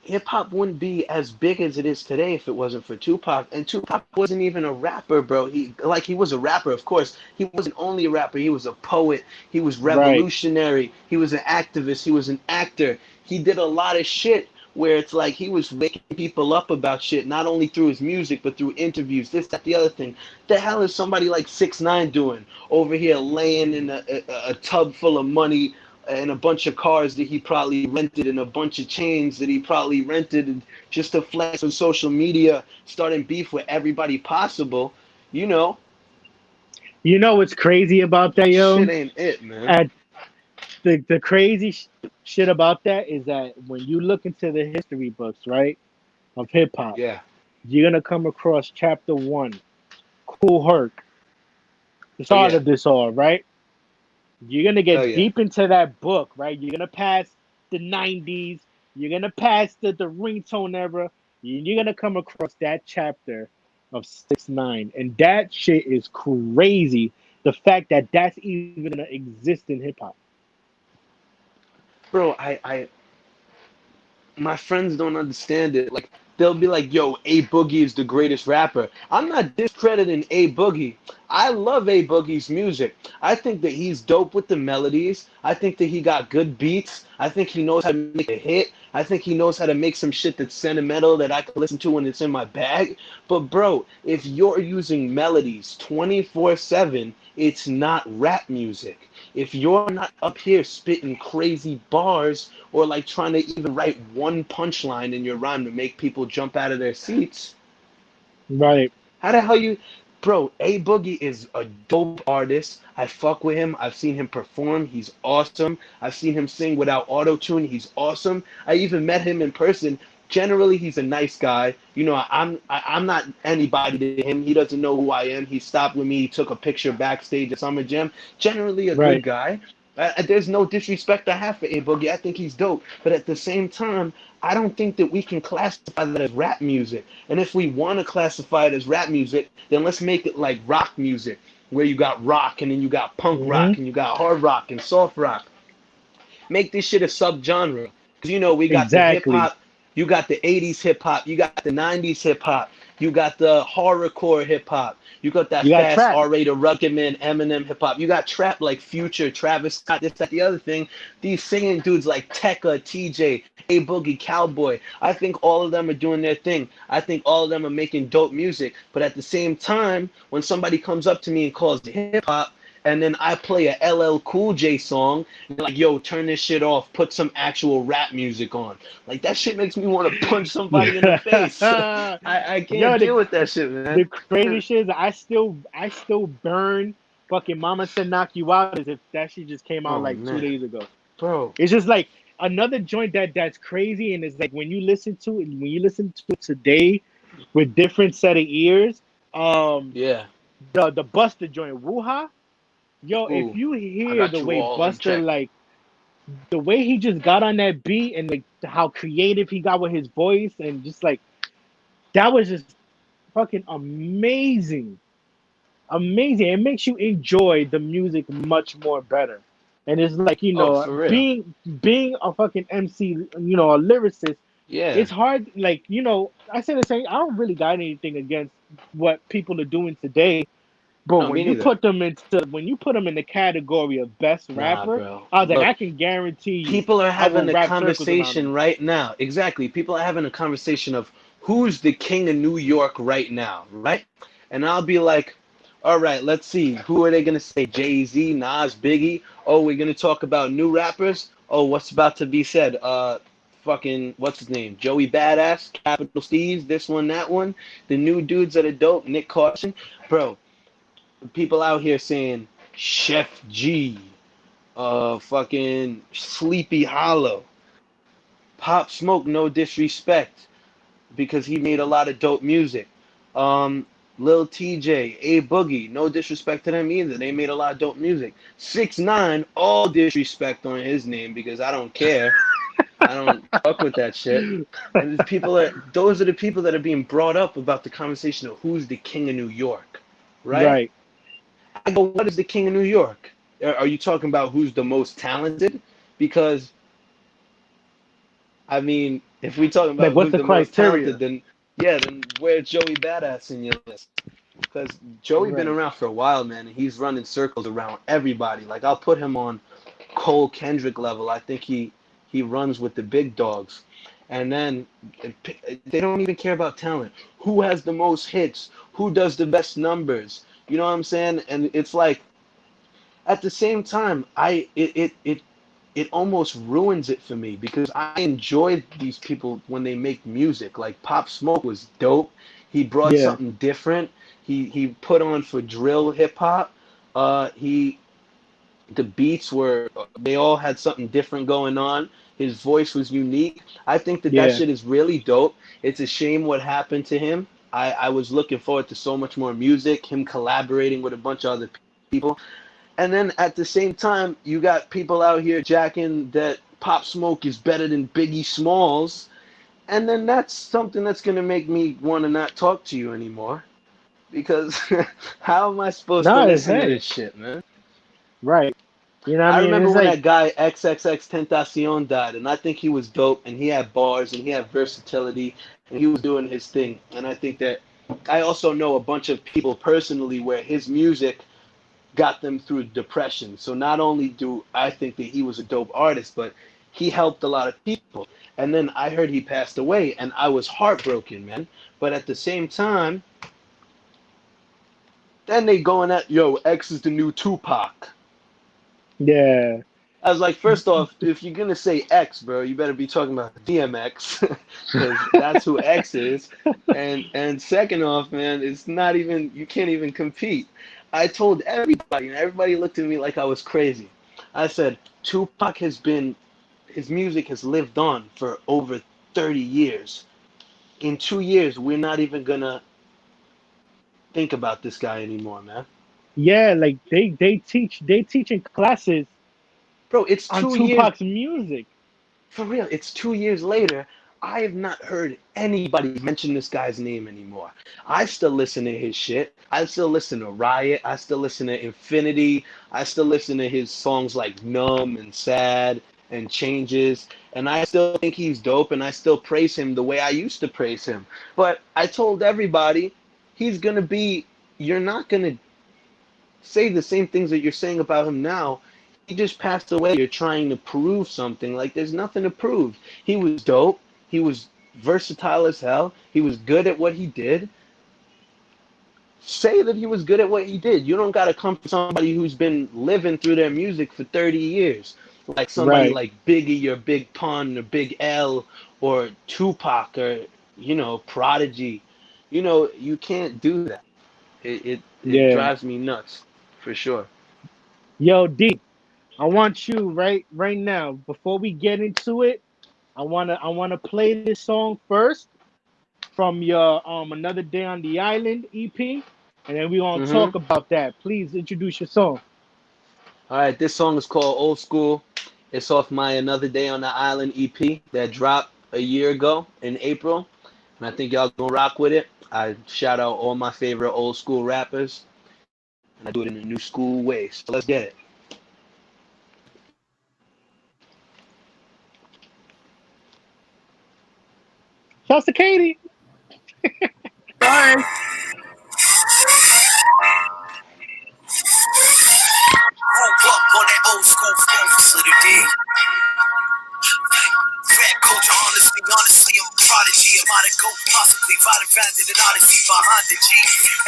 hip hop wouldn't be as big as it is today if it wasn't for Tupac. And Tupac wasn't even a rapper, bro. He was a rapper, of course. He wasn't only a rapper. He was a poet. He was Right. revolutionary. He was an activist. He was an actor. He did a lot of shit where it's like he was waking people up about shit, not only through his music but through interviews, this, that, the other thing. The hell is somebody like 6ix9ine doing over here, laying in a tub full of money and a bunch of cars that he probably rented and a bunch of chains that he probably rented and just to flex on social media, starting beef with everybody possible. You know, You know what's crazy about that, that yo? shit ain't it, man. At the crazy shit about that is that when you look into the history books, right, of hip hop, Yeah. you're gonna come across chapter one, Cool Herc, the Oh start yeah. of this all, right? You're gonna Hell get yeah. deep into that book, right? You're gonna pass the '90s. You're gonna pass the ringtone era. You're gonna come across that chapter of 6ix9ine, and that shit is crazy. The fact that that's even gonna exist in hip hop. Bro, I my friends don't understand it. Like they'll be like, yo, A Boogie is the greatest rapper. I'm not discrediting A Boogie. I love A Boogie's music. I think that he's dope with the melodies. I think that he got good beats. I think he knows how to make a hit. I think he knows how to make some shit that's sentimental that I can listen to when it's in my bag. But bro, if you're using melodies 24/7, it's not rap music. If you're not up here spitting crazy bars or like trying to even write one punchline in your rhyme to make people jump out of their seats, Right. how the hell you, bro? A Boogie is a dope artist. I fuck with him. I've seen him perform. He's awesome. I've seen him sing without auto tune. He's awesome. I even met him in person. Generally, he's a nice guy. You know, I'm not anybody to him. He doesn't know who I am. He stopped with me. He took a picture backstage at Summer Jam. Generally, a good Right. guy. There's no disrespect I have for A Boogie. I think he's dope. But at the same time, I don't think that we can classify that as rap music. And if we want to classify it as rap music, then let's make it like rock music, where you got rock and then you got punk Hmm. rock and you got hard rock and soft rock. Make this shit a subgenre. Because you know, we got the hip Exactly. hop, you got the 80s hip hop, you got the 90s hip hop, you got the horrorcore hip hop, you got that You got fast trap. R-rated Ruggedman, Eminem hip hop, you got trap like Future, Travis Scott, this, that, the other thing. These singing dudes like Tekka, TJ, A Boogie, Cowboy. I think all of them are doing their thing. I think all of them are making dope music. But at the same time, when somebody comes up to me and calls it hip hop, and then I play a LL Cool J song, and like, yo, turn this shit off, put some actual rap music on. Like, that shit makes me want to punch somebody in the face. I can't Yo, deal with that shit, man. the crazy shit is I still burn fucking Mama Said Knock You Out as if that shit just came out Oh, like two man. days ago. Bro. It's just like another joint that's crazy, and it's like when you listen to it today with different set of ears, um, Yeah. the Buster joint, Wuha, yo, if Ooh. you I hear got the you way all in Buster check. like the way he just got on that beat and like how creative he got with his voice and just like that was just fucking amazing. Amazing. It makes you enjoy the music much more better. And it's like, Oh, for real. being a fucking MC, a lyricist, Yeah. it's hard like, I say the same I don't really got anything against what people are doing today, but No, me neither. when you put them in the category of best Nah, rapper, bro. I was like, Look, I can guarantee you people are I having will a wrap circles around conversation them. right now. Exactly. People are having a conversation of who's the king of New York right now, right? And I'll be like, all right, let's see. Who are they going to say? Jay-Z, Nas, Biggie? Oh, we're going to talk about new rappers? Oh, what's about to be said? Fucking, what's his name? Joey Badass, Capital Steez, this one, that one. The new dudes that are dope, Nick Caution. Bro, people out here saying Chef G, fucking Sleepy Hollow, Pop Smoke, no disrespect, because he made a lot of dope music. Um, Lil TJ, A Boogie, no disrespect to them either. They made a lot of dope music. 6ix9ine, all disrespect on his name because I don't care. I don't fuck with that shit. And those are the people that are being brought up about the conversation of who's the king of New York, right? Right. I go, what is the king of New York? Are you talking about who's the most talented? Because I mean, if we talking Like about what's who's the the most talented, criteria? then yeah, then where's Joey Badass in your list? Because Joey been Right. around for a while, man, and he's running circles around everybody. Like I'll put him on Cole Kendrick level. I think he runs with the big dogs. And then they don't even care about talent. Who has the most hits? Who does the best numbers? You know what I'm saying? And it's like at the same time, it almost ruins it for me because I enjoy these people when they make music. Like Pop Smoke was dope. He brought Yeah. something different. He put on for drill hip hop. He the beats were they all had something different going on. His voice was unique. I think that Yeah. shit is really dope. It's a shame what happened to him. I was looking forward to so much more music, him collaborating with a bunch of other people. And then at the same time, you got people out here jacking that Pop Smoke is better than Biggie Smalls. And then that's something that's going to make me want to not talk to you anymore. Because how am I supposed to No, listen to hey. this shit, man? Right. You know what I I mean? remember It's when like that guy XXX Tentacion died, and I think he was dope, and he had bars, and he had versatility, and he was doing his thing. And I think that I also know a bunch of people personally where his music got them through depression. So not only do I think that he was a dope artist, but he helped a lot of people. And then I heard he passed away, and I was heartbroken, man. But at the same time, then they going at, yo, X is the new Tupac. Yeah. I was like, first off, if you're gonna say X, bro, you better be talking about DMX, because that's who X is. And second off, man, it's not even, you can't even compete. I told everybody, and everybody looked at me like I was crazy. I said, Tupac has been, his music has lived on for over 30 years. In 2 years, we're not even gonna think about this guy anymore, man. Yeah, like they teaching classes Bro, it's on 2 years. Tupac's music. For real, it's 2 years later. I have not heard anybody mention this guy's name anymore. I still listen to his shit. I still listen to Riot. I still listen to Infinity. I still listen to his songs like Numb and Sad and Changes. And I still think he's dope and I still praise him the way I used to praise him. But I told everybody he's going to be, you're not going to say the same things that you're saying about him now. He just passed away. You're trying to prove something. Like, there's nothing to prove. He was dope. He was versatile as hell. He was good at what he did. Say that he was good at what he did. You don't got to come from somebody who's been living through their music for 30 years. Like somebody Right. like Biggie or Big Pun or Big L or Tupac or, Prodigy. You can't do that. It Yeah. drives me nuts, for sure. Yo, D, I want you right now, before we get into it, I wanna play this song first from your Another Day on the Island EP, and then we're gonna Mm-hmm. talk about that. Please introduce your song. All right, this song is called Old School. It's off my Another Day on the Island EP that dropped a year ago in April. And I think y'all gonna rock with it. I shout out all my favorite old school rappers, and I do it in a new school way. So let's get it. Shouts to Katie. Sorry. Woke up on that old school phone, Lil Dee. Rap culture, honestly, I'm a prodigy. I'm out of goat, possibly violent, founded an odyssey behind the G.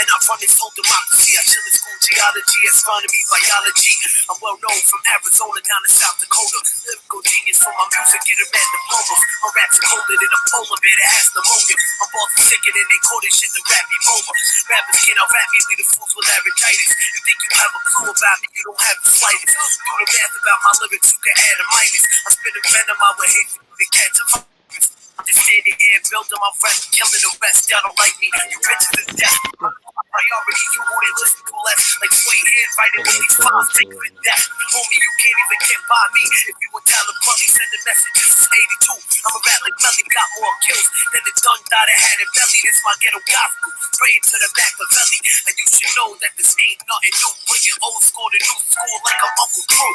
And I run this full democracy. I chill in school geology, astronomy, biology. I'm well known from Arizona down to South Dakota. Lyrical genius for my music, get a bad diplomas. My raps are colder than a polar bear that has pneumonia. I'm both sicker than they call this shit the rap Ebola. Rappers can't out rap me, lead the fools with laryngitis. You think you have a clue about me, you don't have the slightest. Do the math about my lyrics, you can add a minus. I spit a venom, I would hate you to catch a virus. I'm just standing here, building my rest, killing the rest. Y'all don't like me, you bitches is death. Priority, you who they listen to less. Like Sway handwriting with these files, take with death. Homie, you can't even get by me. If you would tell a bunny, sending messages, it's 82. I'm a rat like Melly, got more kills than the done that I had in belly. This my ghetto gospel, praying to the Machiavelli. And you should know that this ain't nothing new. Bringing old school to new school like a Uncle Drew.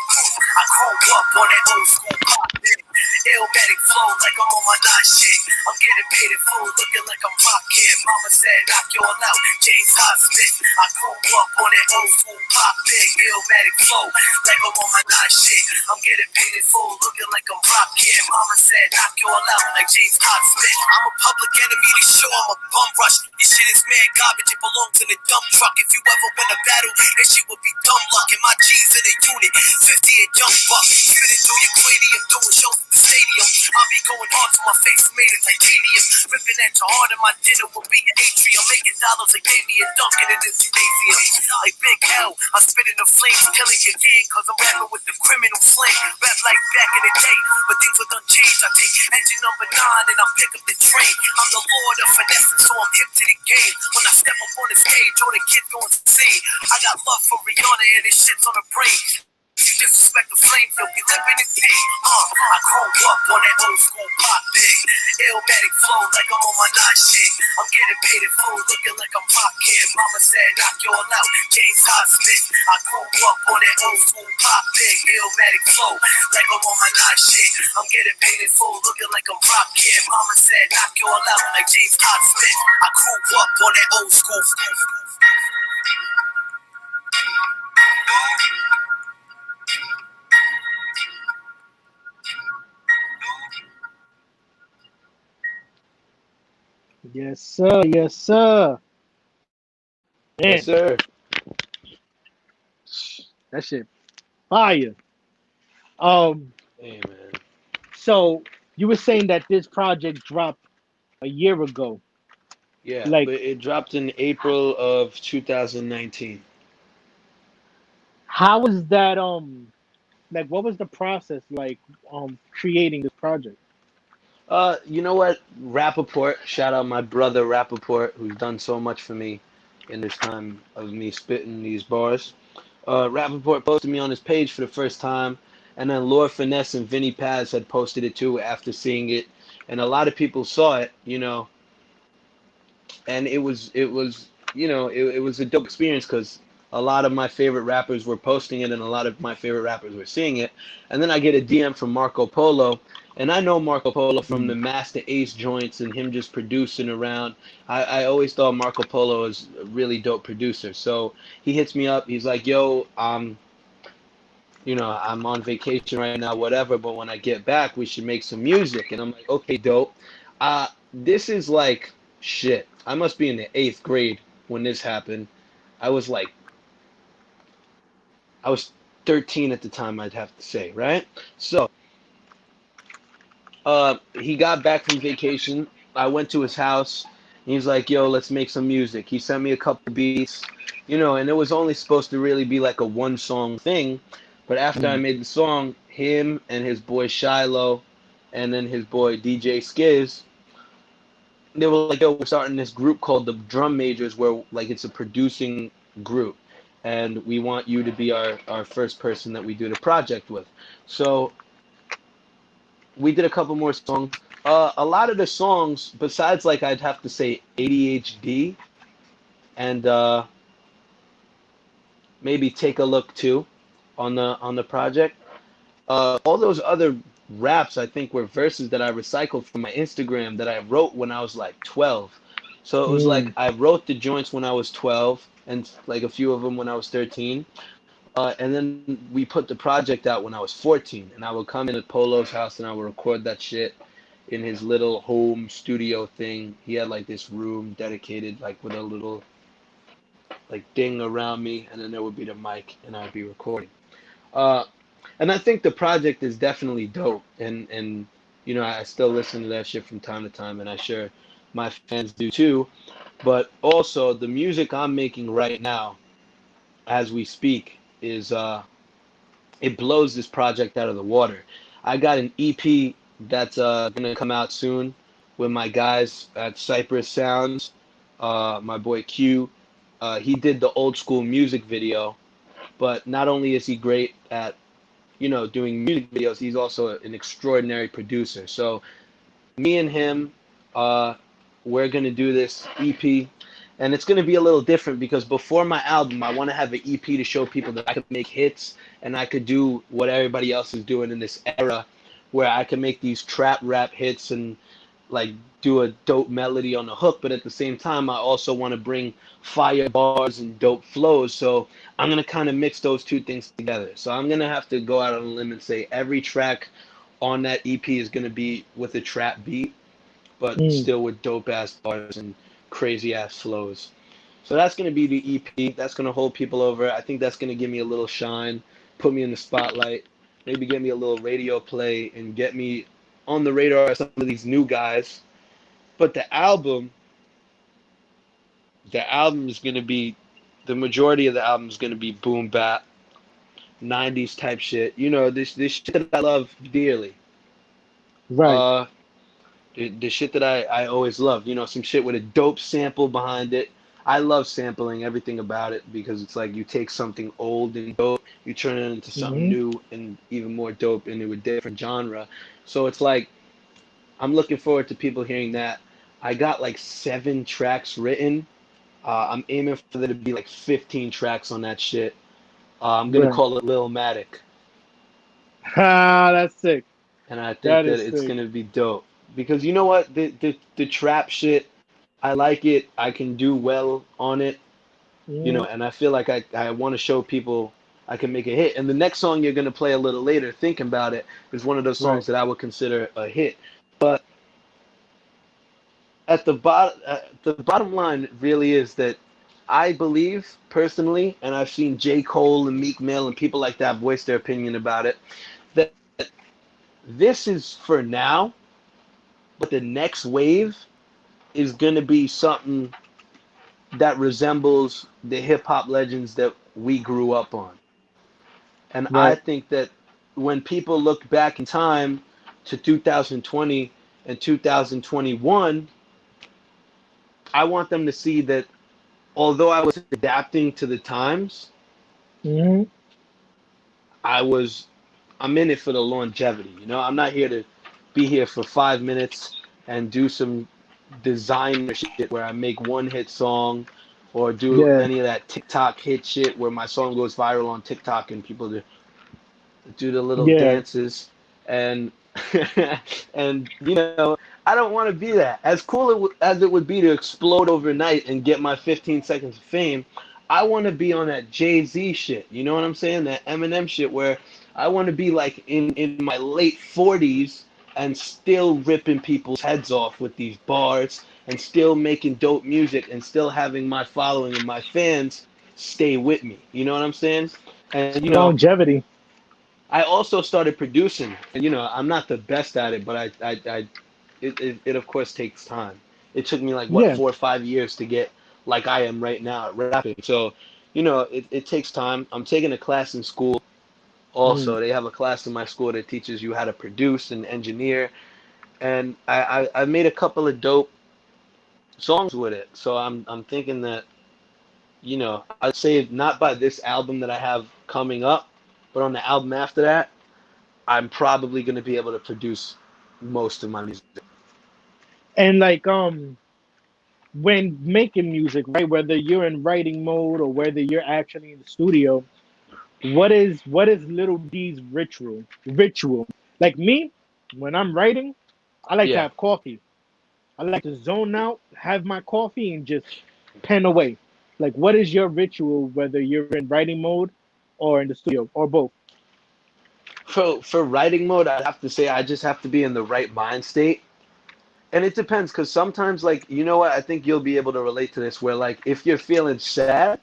I grew up on that old school pop. Illmatic flow like I'm on my nine shit. I'm getting paid in full, looking like I'm pop kid. Mama said, knock you all out, James Smith. I grew up on that old school pop big. Illmatic flow like I'm on my nine shit. I'm getting paid in full, looking like I'm pop kid. Mama said, knock you all out like James Smith. I'm a public enemy, to show I'm a bum rush. This shit is mad garbage, it belongs in a dump truck. If you ever win a battle, that shit would be dumb luck. And my G's in a unit, 50 and young buck. Spitting through your cranium, doing shows at the stadium. I'll be going hard till my face made of titanium. Ripping at your heart and my dinner will be your atrium. Making dollars like Amy and Duncan in this gymnasium. Like Big L, I'm spitting the flames, killing your gang, cause I'm rapping with the criminal slang. Rap like back in the day, but things will done change. I take engine number 9 and I pick up the train. I'm the lord of finesse, so I'm hip to the game. When I step up on the stage, all the kids go insane. I got love for Rihanna and this shit's on the brain. You disrespect the flame, fame, you'll be living in pain. I grew up on that old school pop big. Illmatic flow like I'm on my nine shit. I'm getting paid in full, looking like I'm pop kid. Mama said, knock you all out, James Smith. I grew up on that old school pop big. Illmatic flow like I'm on my nine shit. I'm getting paid in full, looking like I'm pop kid. Mama said, knock you all out like James Smith. I grew up on that old school. Yes, sir. Yes, sir. Yes, Man, sir. that shit fire. Um, Hey, man. so you were saying that this project dropped a year ago. Yeah, Like, but it dropped in April of 2019. how was that? Like, what was the process like? Creating this project. You know what? Rappaport, shout out my brother Rappaport, who's done so much for me in this time of me spitting these bars. Rappaport posted me on his page for the first time, and then Lord Finesse and Vinny Paz had posted it too after seeing it, and a lot of people saw it, and it was a dope experience because a lot of my favorite rappers were posting it and a lot of my favorite rappers were seeing it. And then I get a DM from Marco Polo, and I know Marco Polo from the Mm. Master Ace joints and him just producing around. I always thought Marco Polo was a really dope producer. So he hits me up, he's like, yo, I'm on vacation right now, whatever, but when I get back, we should make some music. And I'm like, okay, dope. This is like shit. I must be in the eighth grade when this happened. I was like, I was 13 at the time, I'd have to say, right? So, he got back from vacation. I went to his house. And he's like, yo, let's make some music. He sent me a couple beats, and it was only supposed to really be like a one song thing. But after I Mm. made the song, him and his boy Shiloh, and then his boy DJ Skiz, they were like, yo, we're starting this group called the Drum Majors, where like it's a producing group. And we want you to be our first person that we do the project with. So we did a couple more songs. A lot of the songs, besides like I'd have to say ADHD and maybe Take a Look Too on the project. All those other raps I think were verses that I recycled from my Instagram that I wrote when I was like 12. So it was like Mm. I wrote the joints when I was 12 and like a few of them when I was 13. And then we put the project out when I was 14, and I would come in at Polo's house and I would record that shit in his little home studio thing. He had like this room dedicated, like with a little like ding around me, and then there would be the mic, and I'd be recording. Uh, and I think the project is definitely dope, and I still listen to that shit from time to time, and I'm sure my fans do too. But also the music I'm making right now, as we speak, is it blows this project out of the water. I got an EP that's gonna come out soon with my guys at Cypress Sounds. My boy Q, he did the old school music video, but not only is he great at doing music videos, he's also an extraordinary producer. So me and him, uh, we're gonna do this EP, and it's gonna be a little different because before my album, I want to have an EP to show people that I could make hits and I could do what everybody else is doing in this era, where I can make these trap rap hits and like do a dope melody on the hook, but at the same time, I also want to bring fire bars and dope flows. So I'm gonna kind of mix those two things together. So I'm gonna have to go out on a limb and say every track on that EP is gonna be with a trap beat, but Mm. still with dope ass bars and crazy ass flows. So that's gonna be the EP. That's gonna hold people over. I think that's gonna give me a little shine, put me in the spotlight, maybe get me a little radio play, and get me on the radar of some of these new guys. But the album is gonna be the majority of the album is gonna be boom bap, 90s type shit. This shit that I love dearly. Right. Uh, the shit that I always loved. Some shit with a dope sample behind it. I love sampling everything about it because it's like you take something old and dope you turn it into something Hmm. new and even more dope into a different genre. So it's like I'm looking forward to people hearing that. I got like 7 tracks written. I'm aiming for there to be like 15 tracks on that shit. I'm gonna Right. call it Lil Matic, Ah, that's sick. and I think That that is it's sick. gonna be dope because you know what, the trap shit, I like it. I can do well on it, you Hmm. know, and I feel like I want to show people I can make a hit. And the next song you're gonna play a little later, thinking about it, is one of those Right. songs that I would consider a hit. But the bottom line really is that I believe personally, and I've seen J. Cole and Meek Mill and people like that voice their opinion about it, that this is for now, but the next wave is going to be something that resembles the hip hop legends that we grew up on. And I Right. think that when people look back in time to 2020 and 2021, I want them to see that although I was adapting to the times, Hmm. I was I'm in it for the longevity. You know, I'm not here to be here for 5 minutes and do some designer shit where I make one hit song or do Yeah. any of that TikTok hit shit where my song goes viral on TikTok and people do the little Yeah. dances and and you know I don't want to be that. As cool as it would be to explode overnight and get my 15 seconds of fame, I want to be on that Jay-Z shit. You know what I'm saying? That Eminem shit where I want to be like in my late 40s and still ripping people's heads off with these bars and still making dope music and still having my following and my fans stay with me. You know what I'm saying? And you know, Longevity. I also started producing, and you know, I'm not the best at it, but it of course takes time. It took me like what Yeah. 4 or 5 years to get like I am right now at rapping. So, you know, it takes time. I'm taking a class in school. Mm. Also, they have a class in my school that teaches you how to produce and engineer, and I made a couple of dope songs with it. So I'm thinking that you know I'd say not by this album that I have coming up, but on the album after that, I'm probably going to be able to produce most of my music. And like when making music, right? Whether you're in writing mode or whether you're actually in the studio, what is Little D's ritual? Ritual. Like me, when I'm writing, I like to Yeah. have coffee. I like to zone out, have my coffee, and just pen away. Like, what is your ritual, whether you're in writing mode or in the studio or both? For writing mode, I'd have to say I just have to be in the right mind state. And it depends because sometimes, like, you know what? I think you'll be able to relate to this where, like, if you're feeling sad,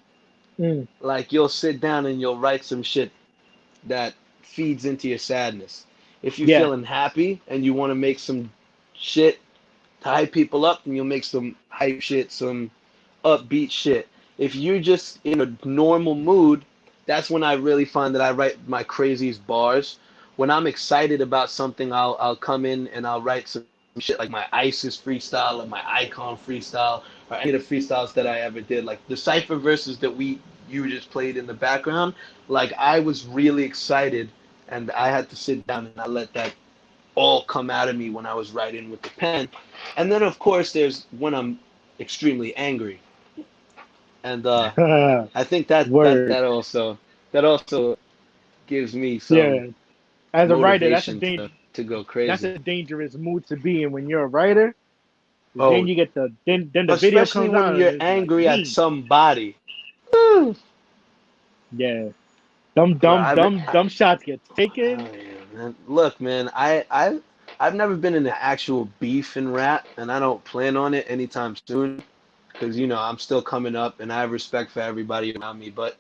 Mm, like, you'll sit down and you'll write some shit that feeds into your sadness. If you're yeah. feeling happy and you want to make some shit to hype people up, then you'll make some hype shit, some upbeat shit. If you're just in a normal mood, that's when I really find that I write my craziest bars. When I'm excited about something, I'll come in and I'll write some shit like my ISIS freestyle or my Icon freestyle or any of the freestyles that I ever did. Like the cipher verses that you just played in the background, like I was really excited and I had to sit down and I let that all come out of me when I was writing with the pen. And then of course there's when I'm extremely angry. And I think Word. that also gives me some Yeah. As a writer, motivation to go that's crazy. a dangerous mood to be in when you're a writer. Then Oh, you get then the video especially comes when out and you're it's like, angry at damn. somebody. Woo! Yeah. Dumb, Bro, dumb, dumb, dumb shots get taken. oh yeah, man. Look, man, I've never been in an actual beef in rap, and I don't plan on it anytime soon, because you know I'm still coming up, and I have respect for everybody around me. But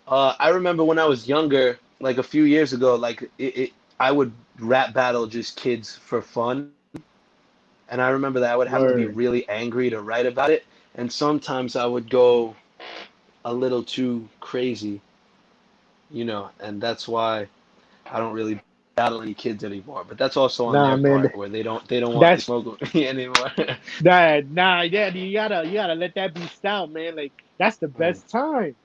I remember when I was younger, like a few years ago, like I would rap battle just kids for fun, and I remember that I would have to be Word. really angry to write about it, and sometimes I would go a little too crazy, you know, and that's why I don't really battle any kids anymore. But that's also on their Nah, part man. where they don't want to That's smoke with me anymore. nah, yeah, you gotta let that be stout, man. Like that's the best time.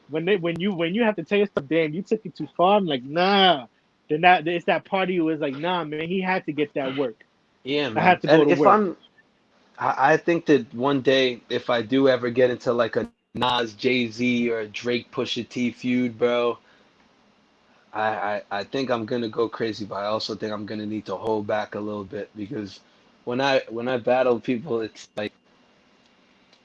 when you have to tell yourself, damn, you took it too far. I'm like, nah. Then that it's that party who is like, nah, man, he had to get that work. Yeah, I had man. to And go to if work. I think that one day, if I do ever get into like a Nas, Jay-Z, or a Drake, Pusha T feud, bro, I think I'm gonna go crazy, but I also think I'm gonna need to hold back a little bit because when I battle people, it's like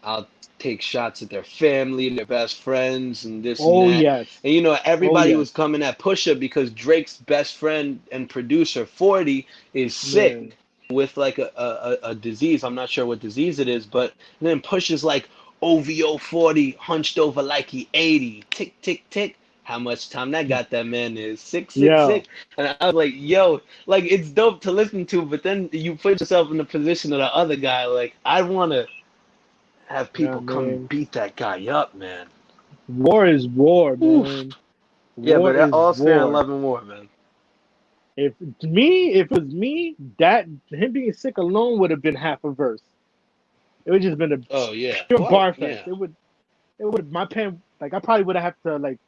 I'll take shots at their family, their best friends, and this and Oh that. yes. And you know, Oh everybody yes. was coming at Pusha because Drake's best friend and producer, 40, is Yeah. sick with like a disease. I'm not sure what disease it is, but then Pusha's like OVO 40, hunched over like he 80. Tick, tick, tick. How much time that got that man is sick, sick, Yeah. sick. And I was like, yo, like it's dope to listen to, but then you put yourself in the position of the other guy. Like, I want to have Yeah, people come and man. beat that guy up, man. War is war, Oof. man. Yeah, War but is all's fair in war. love and war, man. If it was me, that him being sick alone would have been half a verse. It would just been a Oh yeah. pure Well, bar fest. yeah. It would my pen like I probably would have to like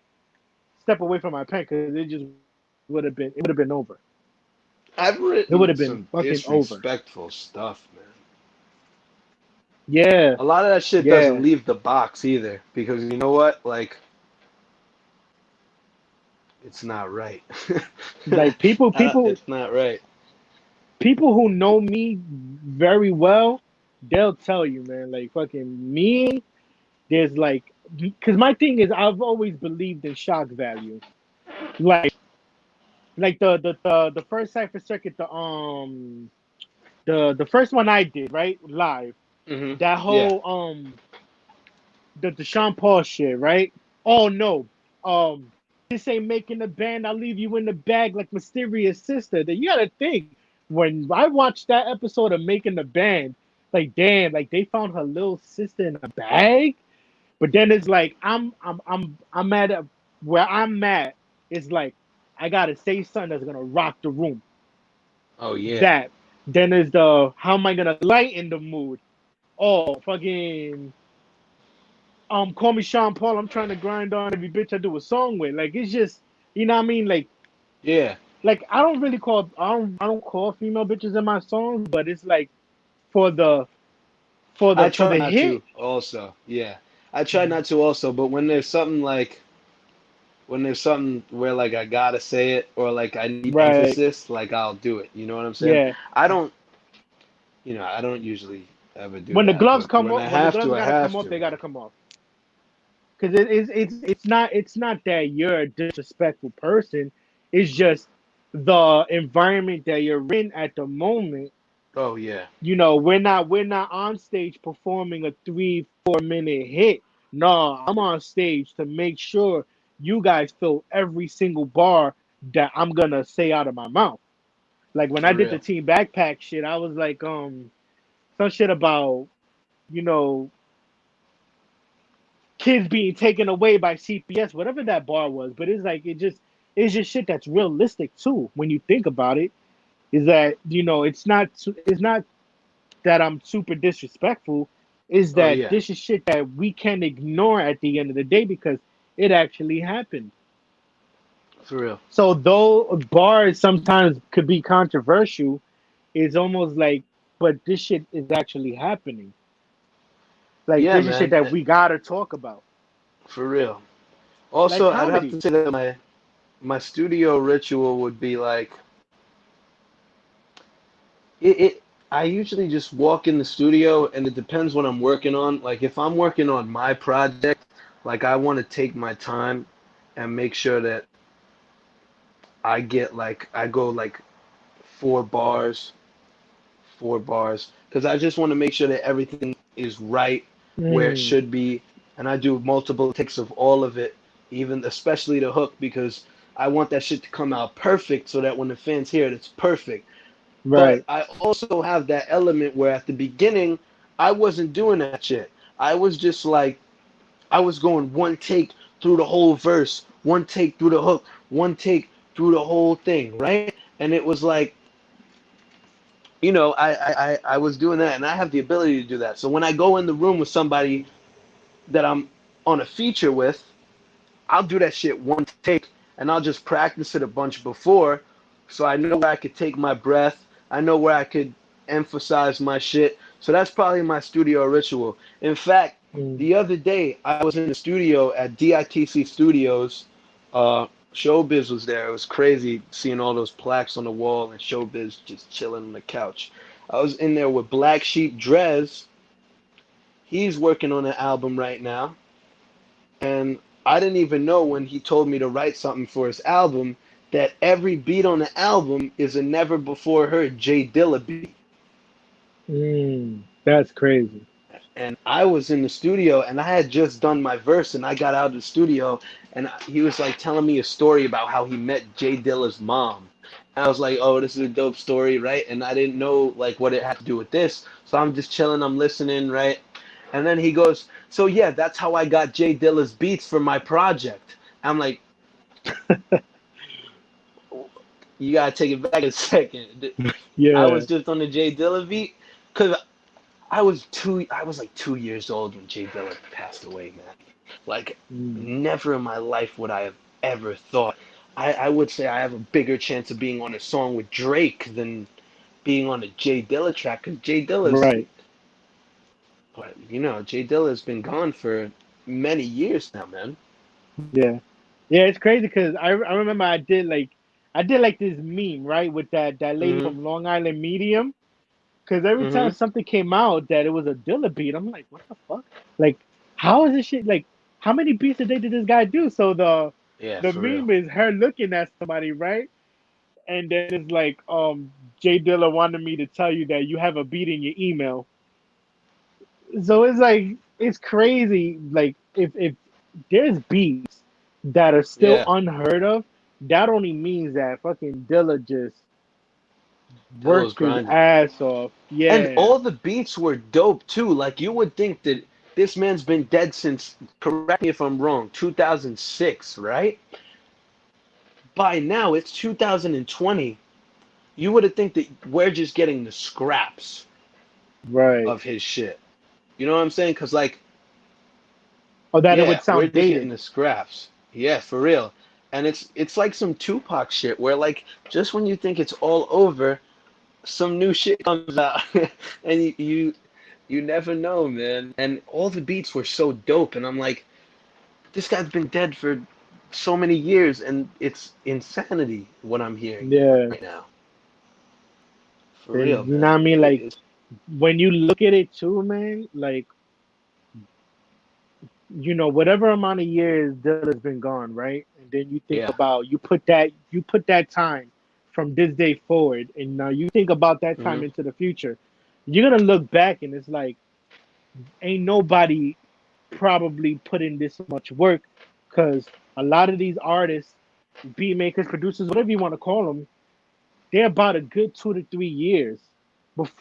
step away from my pen because it would have been over. I've It would have written been some fucking over. disrespectful stuff, man. Yeah, A lot of that shit doesn't yeah. leave the box either because you know what? Like, it's not right. Like It's not right. people who know me very well, they'll tell you, man. Like fucking me, there's like, because my thing is, I've always believed in shock value. Like, the first Cypher Circuit, the first one I did right live. That Yeah. whole the Sean Paul shit, right? Oh no, this ain't making the band. I'll leave you in the bag like mysterious sister. That you gotta think when I watched that episode of Making the Band, like damn, like they found her little sister in a bag. But then it's like I'm at where I'm at. It's like I gotta say something that's gonna rock the room. Oh yeah. That then is the how am I gonna lighten the mood? Oh fucking call me Sean Paul. I'm trying to grind on every bitch I do a song with. Like it's just you know what I mean. Yeah. Like I don't call female bitches in my songs, but it's like for the I for try the not hit, to also. Yeah. I try not to also, but when there's something where like I gotta say it or like I need right? emphasis, like I'll do it. You know what I'm saying? Yeah. I don't, I don't usually ever do When the that, gloves but come when off, I when the have gloves to, I gotta come have off, to, they gotta man. come off. Because it's not that you're a disrespectful person. It's just the environment that you're in at the moment. Oh yeah, We're not on stage performing a 3-4 minute hit. No, I'm on stage to make sure you guys feel every single bar that I'm gonna say out of my mouth. Like when I for did the real. team backpack shit, I was like, some shit about, you know, kids being taken away by CPS, whatever that bar was. But it's just shit that's realistic too when you think about it. Is that it's not that I'm super disrespectful. Is Oh that yeah, this is shit that we can't ignore at the end of the day because it actually happened. for real. So though bars sometimes could be controversial, it's almost like, but this shit is actually happening. Like Yeah, this is shit man, that we gotta talk about. for real. Like Also, I'd have to comedy. say that my studio ritual would be like it. I usually just walk in the studio, and it depends what I'm working on. Like if I'm working on my project, like I want to take my time and make sure that I go like 4 bars, 4 bars, because I just want to make sure that everything is right where it Mm, should be, and I do multiple takes of all of it, even especially the hook, because I want that shit to come out perfect so that when the fans hear it, it's perfect. But right. I also have that element where at the beginning, I wasn't doing that shit. I was just like, I was going one take through the whole verse, one take through the hook, one take through the whole thing, right? And it was like, I was doing that, and I have the ability to do that. So when I go in the room with somebody that I'm on a feature with, I'll do that shit one take, and I'll just practice it a bunch before, so I know where I could take my breath. I know where I could emphasize my shit. So that's probably my studio ritual. In fact, Mm, the other day I was in the studio at DITC Studios. Showbiz was there. It was crazy seeing all those plaques on the wall and Showbiz just chilling on the couch. I was in there with Black Sheep Drez. He's working on an album right now, and I didn't even know when he told me to write something for his album that every beat on the album is a never before heard Jay Dilla beat. that's crazy. And I was in the studio and I had just done my verse and I got out of the studio and he was like telling me a story about how he met Jay Dilla's mom. And I was like, oh, this is a dope story, right? And I didn't know like what it had to do with this. So I'm just chilling, I'm listening, right? And then he goes, so yeah, that's how I got Jay Dilla's beats for my project. I'm like, you gotta take it back a second. I Yeah. was just on the Jay Dilla beat because I was like 2 years old when Jay Dilla passed away, man. Like Mm, never in my life would I have ever thought. I would say I have a bigger chance of being on a song with Drake than being on a Jay Dilla track because Jay Dilla's, right. but Jay Dilla has been gone for many years now, man. Yeah. Yeah, it's crazy because I remember I did like this meme, right, with that lady Mhm. from Long Island Medium. Because every time Mhm. something came out that it was a Dilla beat, I'm like, what the fuck? Like, how is this shit? Like, how many beats a day did this guy do? So the Yeah, the for real. meme is her looking at somebody, right? And then it's like, Jay Dilla wanted me to tell you that you have a beat in your email. So it's like it's crazy. Like if there's beats that are still Yeah, unheard of, that only means that fucking Dilla just Dilla was worked his grinding. ass off. And Yeah, all the beats were dope too. Like you would think that this man's been dead since, correct me if I'm wrong, 2006, right? By now it's 2020. You would have think that we're just getting the scraps right. of his shit. You know what I'm saying? Cuz like, Or that it yeah, would we're sound just getting dated. the scraps. Yeah, for real. And it's like some Tupac shit where like just when you think it's all over, some new shit comes out and you never know, man. And all the beats were so dope, and I'm like, this guy's been dead for so many years, and it's insanity what I'm hearing Yeah. right now. For real, And you know man. what I mean? Like It's when you look at it too, man, like whatever amount of years Dilla's been gone, right? And then you think yeah. about you put that time from this day forward, and now you think about that time Hmm. into the future. You're gonna look back and it's like ain't nobody probably put in this much work because a lot of these artists, beat makers, producers, whatever you want to call them, they're about a good 2 to 3 years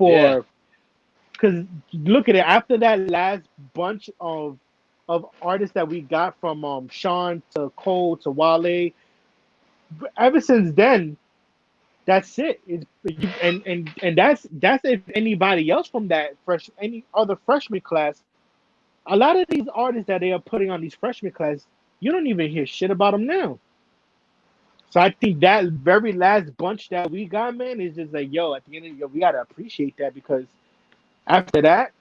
Yeah. before. Because look at it, after that last bunch of artists that we got from Sean to Cole to Wale, ever since then, that's it. And that's if anybody else from that any other freshman class. A lot of these artists that they are putting on these freshman class, you don't even hear shit about them now. So I think that very last bunch that we got, man, is just like, yo, at the end of the year, we gotta appreciate that because after that,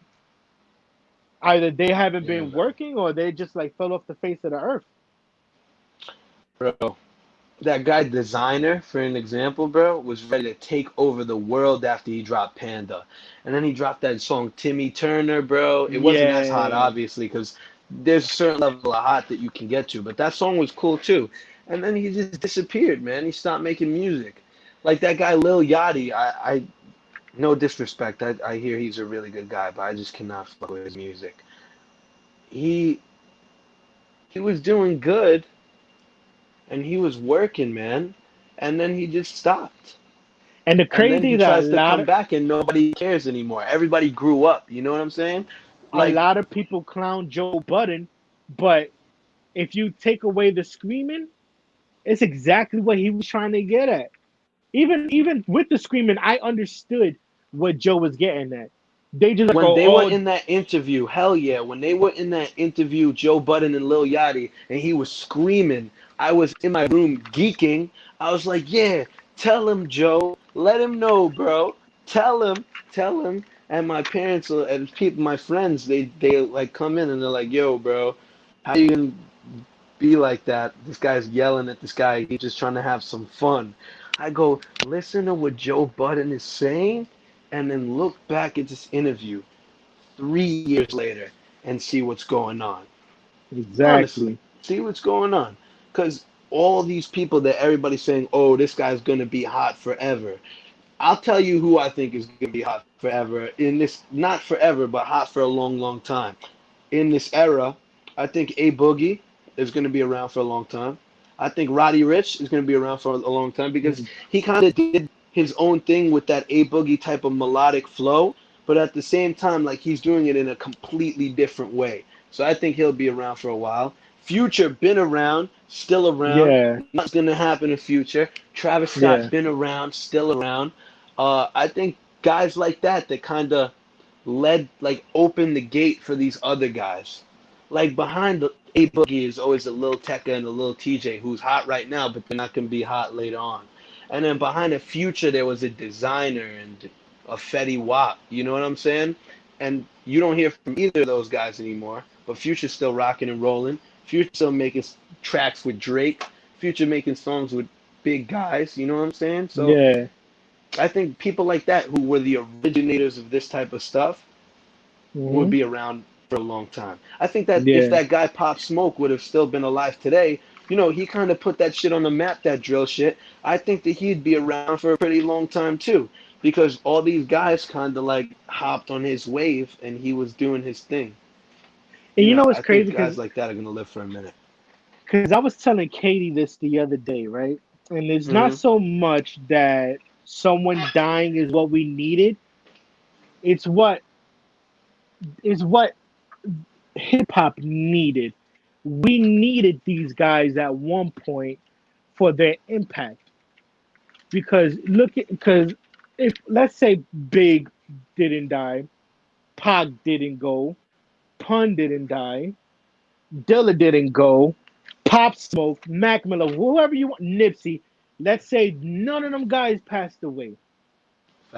either they haven't Yeah, been man. working or they just like fell off the face of the earth. Bro, that guy Designer, for an example, bro, was ready to take over the world after he dropped Panda. And then he dropped that song Timmy Turner, bro. It wasn't as hot, Yeah, obviously, because there's a certain level of hot that you can get to, but that song was cool too. And then he just disappeared, man. He stopped making music. Like that guy Lil Yachty, I no disrespect. I hear he's a really good guy, but I just cannot fuck with his music. He he was doing good and he was working, man. And then he just stopped. and the And then crazy he that tries to come back and nobody cares anymore. Everybody grew up. You know what I'm saying? a Like, lot of people clown Joe Budden, but if you take away the screaming, it's exactly what he was trying to get at. Even with the screaming, I understood what Joe was getting at. They just When go, they were oh, in that interview, hell yeah, when they were in that interview, Joe Budden and Lil Yachty, and he was screaming, I was in my room geeking. I was like, yeah, tell him, Joe. Let him know, bro. Tell him. And my parents and people, my friends, they like come in and they're like, yo, bro, how you gonna be like that? This guy's yelling at this guy. He's just trying to have some fun. I go, listen to what Joe Budden is saying, and then look back at this interview 3 years later and see what's going on. Honestly, exactly. see what's going on. Because all these people that everybody's saying, oh, this guy's going to be hot forever. I'll tell you who I think is going to be hot forever. In this, not forever, but hot for a long, long time. In this era, I think A Boogie is going to be around for a long time. I think Roddy Ricch is going to be around for a long time because Mm. he kind of did his own thing with that A Boogie type of melodic flow, but at the same time, like he's doing it in a completely different way. So I think he'll be around for a while. Future been around, still around. Yeah, Nothing's gonna happen in future. Travis Scott yeah, been around, still around. I think guys like that kind of led like opened the gate for these other guys. Like behind the A Boogie is always a Lil Tecca and a Lil TJ who's hot right now, but they're not gonna be hot later on. And then behind the Future there was a designer and a Fetty Wap. You know what I'm saying? And you don't hear from either of those guys anymore. But Future's still rocking and rolling. Future still making tracks with Drake. Future making songs with big guys. You know what I'm saying? So yeah. I think people like that who were the originators of this type of stuff would Hmm. be around for a long time. I think that if Yeah. that guy Pop Smoke would have still been alive today, you know, he kind of put that shit on the map, that drill shit. I think that he'd be around for a pretty long time too, because all these guys kind of like hopped on his wave and he was doing his thing. And You you know, know what's I think crazy? guys like that are gonna live for a minute. Because I was telling Katie this the other day, right? And it's not Hmm. so much that someone dying is what we needed. It's what is what hip hop needed. We needed these guys at one point for their impact. Because look at because if let's say Big didn't die, Pac didn't go, Pun didn't die, Dilla didn't go, Pop Smoke, Mac Miller, whoever you want, Nipsey. Let's say none of them guys passed away.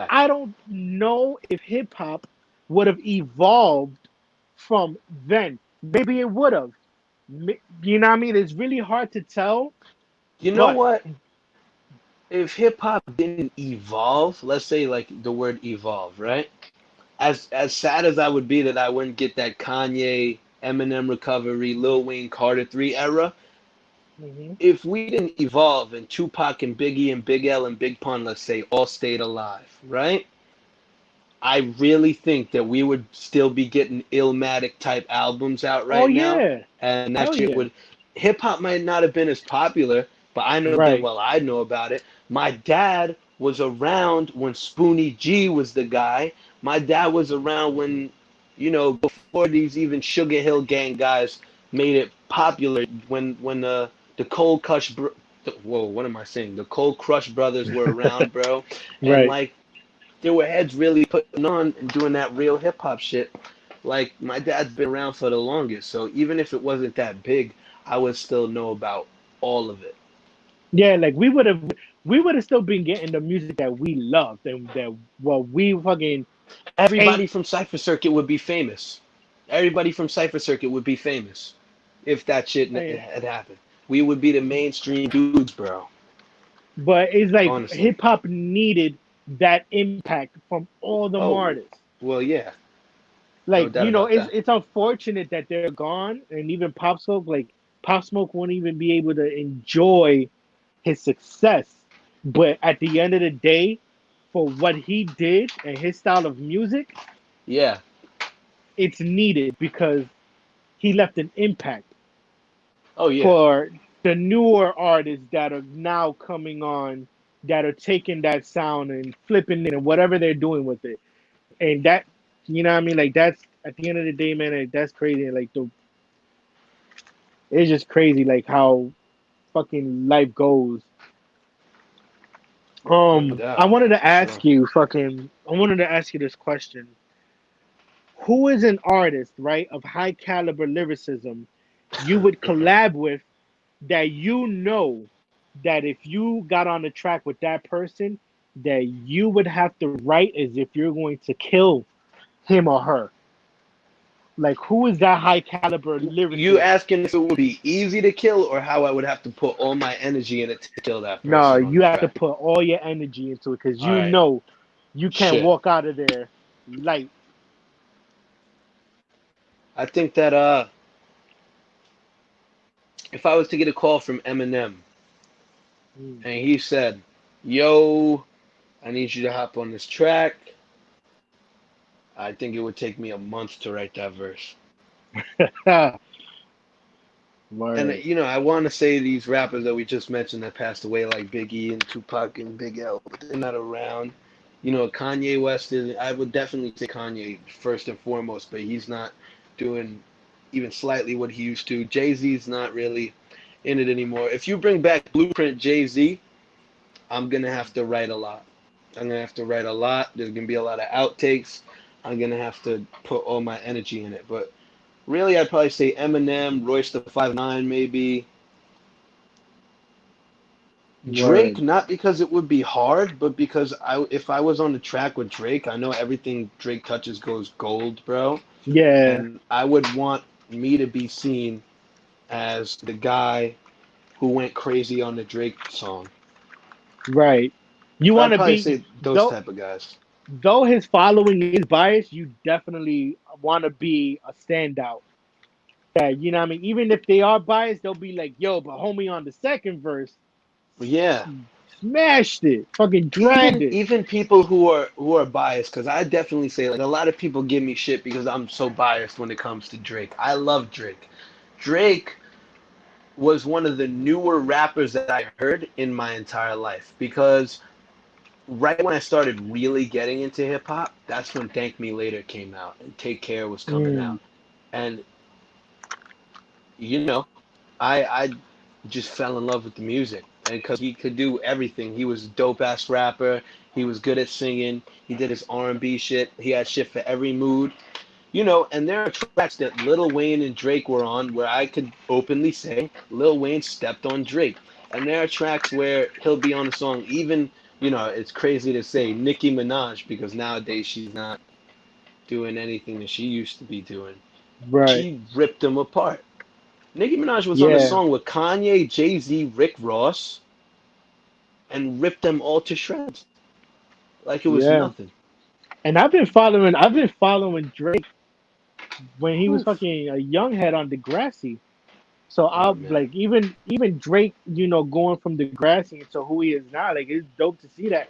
I Facts. don't know if hip hop would have evolved from then. Maybe it would have. You know what I mean? It's really hard to tell, You know but what? If hip hop didn't evolve, let's say like the word evolve, right? As sad as I would be that I wouldn't get that Kanye, Eminem recovery, Lil Wayne, Carter 3 era, mhm. if we didn't evolve and Tupac and Biggie and Big L and Big Pun, let's say, all stayed alive, right? I really think that we would still be getting Illmatic type albums out Oh right now, yeah, and that hell shit yeah, would. Hip hop might not have been as popular, but I know damn right. well I know about it. My dad was around when Spoonie G was the guy. My dad was around when, you know, before these even Sugar Hill Gang guys made it popular. When the Cold Crush, whoa, what am I saying? The Cold Crush brothers were around, bro, and Right. like there were heads really putting on and doing that real hip hop shit. Like my dad's been around for the longest, so even if it wasn't that big, I would still know about all of it. Yeah, like we would have still been getting the music that we loved and that what we fucking Everybody ain't. from Cypher Circuit would be famous. Everybody from Cypher Circuit would be famous if that shit eh, had happened. We would be the mainstream dudes, bro. But it's like Honestly. hip hop needed that impact from all the Oh, artists. well, yeah, no Like doubt about that. it's unfortunate that they're gone, and even Pop Smoke, like Pop Smoke, won't even be able to enjoy his success. But at the end of the day, for what he did and his style of music, Yeah. it's needed because he left an impact Oh, yeah. for the newer artists that are now coming on, that are taking that sound and flipping it and whatever they're doing with it. And that, you know what I mean? Like that's at the end of the day, man, like, that's crazy. Like it's just crazy like how fucking life goes. No I doubt. wanted to For sure. ask you fucking I wanted to ask you this question. who is an artist, right, of high caliber lyricism you would collab with that you know that if you got on the track with that person, that you would have to write as if you're going to kill him or her. Like, who is that high caliber You lyricist? asking if it would be easy to kill or how I would have to put all my energy in it to kill that No, person on you the have to track? put all your energy into it because All you right, know you can't shit. walk out of there light. I think that if I was to get a call from Eminem Mm. and he said, "Yo, I need you to hop on this track," I think it would take me a month to write that verse. And Word. I want to say these rappers that we just mentioned that passed away, like Biggie and Tupac and Big L, but they're not around. Kanye West is. I would definitely say Kanye first and foremost, but he's not doing even slightly what he used to. Jay-Z's not really in it anymore. If you bring back Blueprint Jay-Z, I'm gonna have to write a lot. I'm gonna have to write a lot. There's gonna be a lot of outtakes. I'm gonna have to put all my energy in it. But really, I'd probably say Eminem, Royce the 5'9", maybe. Drake, Word. not because it would be hard, but because if I was on the track with Drake, I know everything Drake touches goes gold, bro. Yeah. And I would want me to be seen as the guy who went crazy on the Drake song. Right. You So want I'd to probably be say those though type of guys. though his following is biased, you definitely want to be a standout. That you know what I mean. Even if they are biased, they'll be like, "Yo, but homie on the second verse Yeah, smashed it, fucking dragged even it." even people who are biased, because I definitely say like a lot of people give me shit because I'm so biased when it comes to Drake. I love Drake. Drake was one of the newer rappers that I heard in my entire life because right when I started really getting into hip hop, that's when Thank Me Later came out and Take Care was coming Mm, out. And you know, I just fell in love with the music and because he could do everything. He was a dope ass rapper. He was good at singing. He did his R&B shit. He had shit for every mood. And there are tracks that Lil Wayne and Drake were on where I could openly say Lil Wayne stepped on Drake. And there are tracks where he'll be on a song, even, it's crazy to say Nicki Minaj because nowadays she's not doing anything that she used to be doing. right. She ripped them apart. Nicki Minaj was on a Yeah. song with Kanye, Jay-Z, Rick Ross, and ripped them all to shreds like it was Yeah. nothing. And I've been following Drake when he was Oof. fucking a young head on Degrassi. So Oh I'll man. like even Drake, going from Degrassi into who he is now. Like it's dope to see that.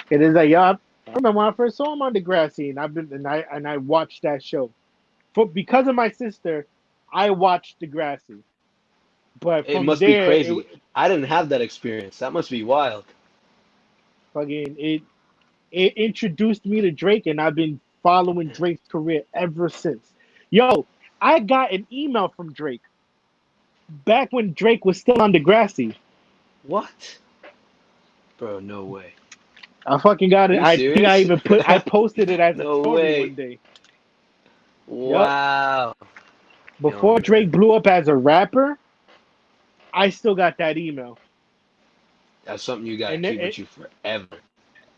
It is like, I remember when I first saw him on Degrassi, and I watched that show. Because of my sister, I watched Degrassi. But It from must be there, crazy. I didn't have that experience. That must be wild. fucking it introduced me to Drake, and I've been following Drake's career ever since. Yo, I got an email from Drake back when Drake was still on Degrassi. What? Bro, no way. I fucking got Are it. you I think I serious? even I posted it as a No story way. one day. Yep. Wow. Yo, Before man. Drake blew up as a rapper, I still got that email, That's something you gotta and keep it with you forever.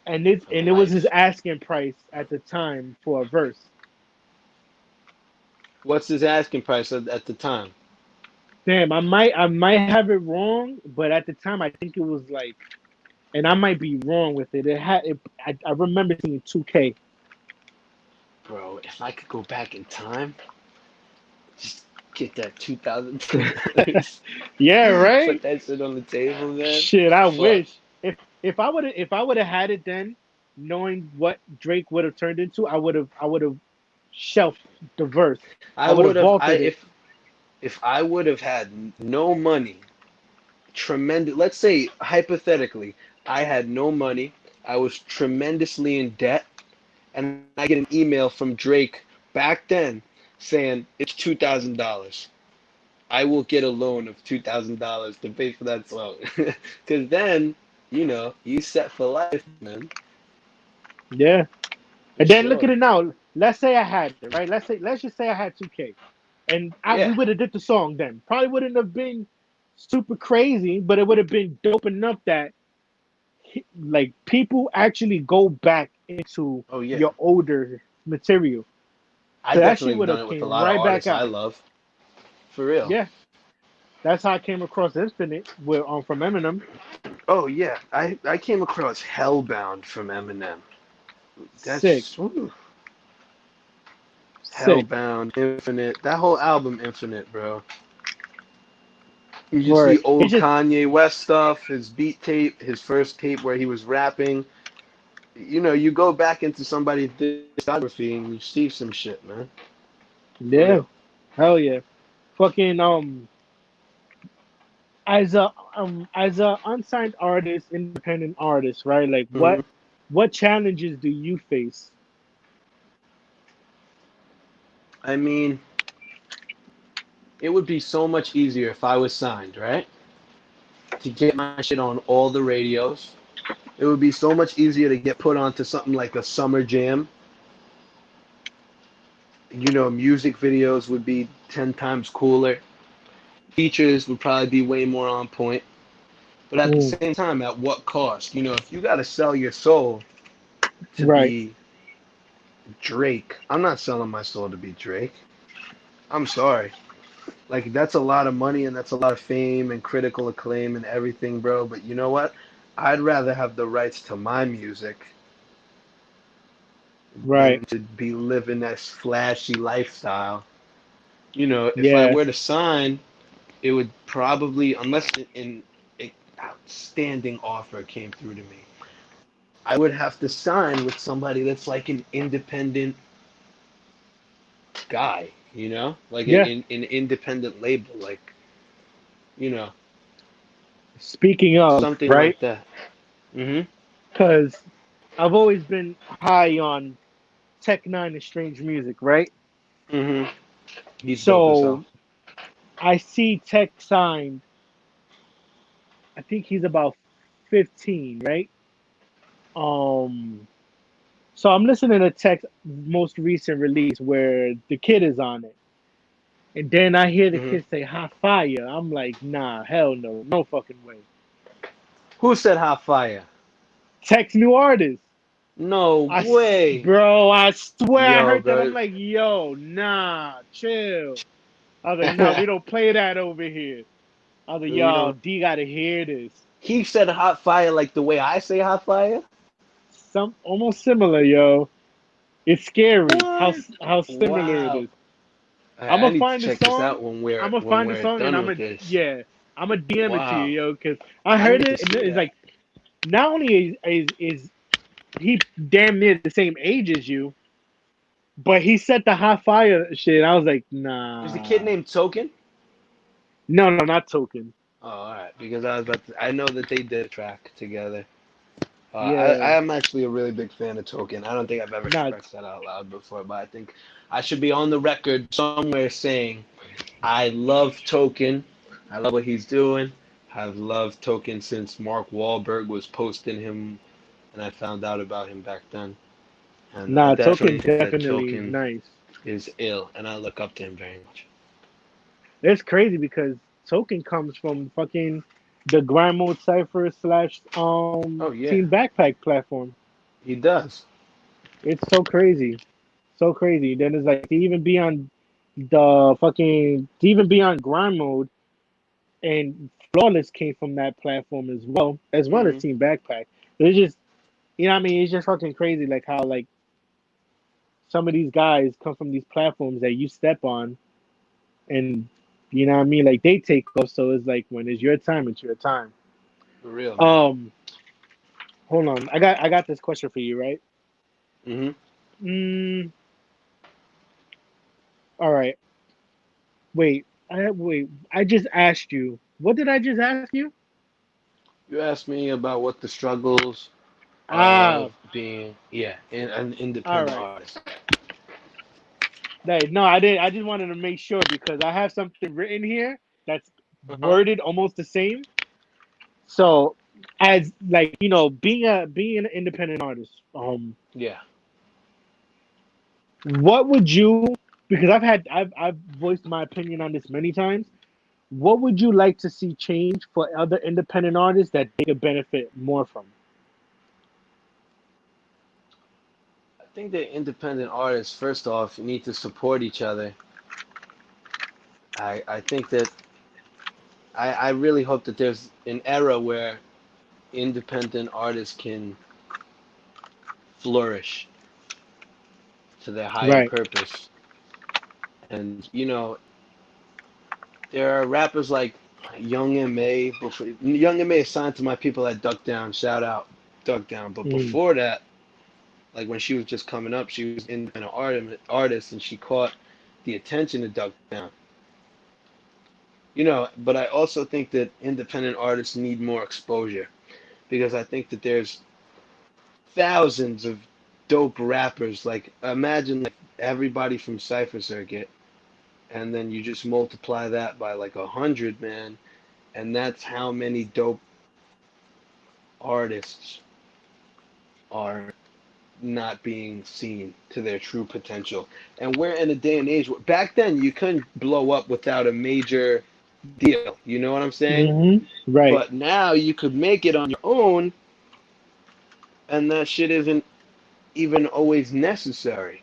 and For it was his life. asking price at the time for a verse. What's his asking price at the time? Damn, I might have it wrong, but at the time I think it was like, and I might be wrong with it. I remember seeing 2K. Bro, if I could go back in time, just get that $2,000. Yeah, Put right. that shit on the table, man. Shit, I Fuck. wish if I would have had it then, knowing what Drake would have turned into, I would have shelved the verse. I I would would have have I vaulted it. if I would have had no money, tremendous, let's say hypothetically, I had no money, I was tremendously in debt, and I get an email from Drake back then saying it's $2,000. I will get a loan of $2,000 to pay for that song. Because then, you set for life, man. Yeah. For And then look sure. at it now. let's say I had it, right? Let's just say I had 2K, and we Yeah. would have did the song then. Probably wouldn't have been super crazy, but it would have been dope enough that like people actually go back into Oh yeah. your older material. I So that shit definitely have would done have it with a came lot of right back artists I out. love. For real. Yeah, that's how I came across Infinite with from Eminem. Oh yeah. I came across Hellbound from Eminem. Sick, That's ooh, sick Hellbound, Infinite. That whole album, Infinite, bro. You just see word. It's old just Kanye West stuff, his beat tape, his first tape where he was rapping. You know, you go back into somebody's discography and you see some shit, man. For yeah, real. hell yeah. Fucking as a unsigned artist, independent artist, right? Like Hmm. what challenges do you face? I mean, it would be so much easier if I was signed, right? To get my shit on all the radios. It would be so much easier to get put onto something like a summer jam. You know, music videos would be 10 times cooler. Features would probably be way more on point. But at the Mm, same time, at what cost? You know, if you got to sell your soul to right, be Drake, I'm not selling my soul to be Drake. I'm sorry. Like, that's a lot of money and that's a lot of fame and critical acclaim and everything, bro. But you know what? I'd rather have the rights to my music right, than to be living this flashy lifestyle. You know, if I yeah, were to sign, it would probably, unless an outstanding offer came through to me, I would have to sign with somebody that's like an independent guy, you know, like yeah. an independent label, like, you know, Speaking of, something right? like that. Hmm. Because I've always been high on Tech Nine and Strange Music, right? Hmm. He's dope as hell. So I see Tech signed. I think he's about 15, right? Um, so I'm listening to Tech's most recent release where the kid is on it. And then I hear the Hmm. kid say hot fire. I'm like, nah, hell no, no fucking way. Who said hot fire? Tech's new artist. No way. Bro, I swear I Yo, heard that. I'm bro. like, yo, nah, chill. I was like, nah, we don't play that over here. I was like, We yo, don't. D gotta hear this. He said hot fire like the way I say hot fire. Some almost similar, yo. It's scary What? how similar it Wow. is. I'm I gonna need to find the check this song. out when I'm we're gonna when find the we're song and done with this. I'm gonna DM it to you, Wow. yo, because I I heard need to it and see it's that. like not only is he damn near the same age as you, but he said the hot fire shit. I was like, Is the kid nah, named Token? no, no, not Token. Oh, all right. Because I was about to. I know that they did a track together. I Yeah, am actually a really big fan of Token. I don't think I've ever not expressed that out loud before, but I think I should be on the record somewhere saying I love Token. I love what he's doing. I've loved Token since Mark Wahlberg was posting him, and I found out about him back then. And I nah. definitely Token think that definitely Token nice. is ill, and I look up to him very much. It's crazy because Token comes from fucking the grind mode cipher slash Oh yeah, team backpack platform. he does. It's so crazy, so crazy. Then it's like to even be on the fucking to even be on grind mode and flawless came from that platform as well as Hmm. team backpack. It's just you know what I mean. It's just fucking crazy like how like some of these guys come from these platforms that you step on and you know what I mean like they take off. So it's like when it's your time, it's your time. For real, man. Um, hold on. I got this question for you, right? Hmm. Mm, all right. Wait. I just asked you. What did I just ask you? You asked me about what the struggles Ah, of being, yeah, an all independent right. artist. No, I didn't. I just wanted to make sure because I have something written here that's Uh-huh. worded almost the same. So, as like you know, being an independent artist, Yeah. What would you? Because I've voiced my opinion on this many times. What would you like to see change for other independent artists that they could benefit more from? I think that independent artists, first off, need to support each other. I think that I really hope that there's an era where independent artists can flourish to their higher Right. purpose. And there are rappers like Young M.A. Before Young M.A. is signed to my people at Duck Down. Shout out Duck Down. But Mm, before that, like when she was just coming up, she was an independent artist, and she caught the attention of Duck Down. But I also think that independent artists need more exposure because I think that there's thousands of dope rappers. Like imagine like everybody from Cypher Circuit, and then you just multiply that by like 100, man, and that's how many dope artists are not being seen to their true potential. And we're in a day and age where back then you couldn't blow up without a major deal. You know what I'm saying? right. But now you could make it on your own, and that shit isn't even always necessary.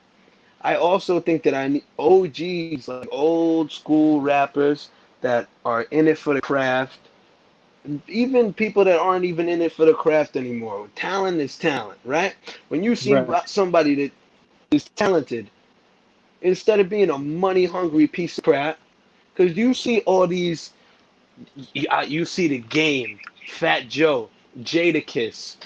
I also think that I need OGs, like old school rappers that are in it for the craft, even people that aren't even in it for the craft anymore. Talent is talent, right? When you see Right. somebody that is talented, instead of being a money hungry piece of crap, because you see all these, you see the game, Fat Joe, Jadakiss,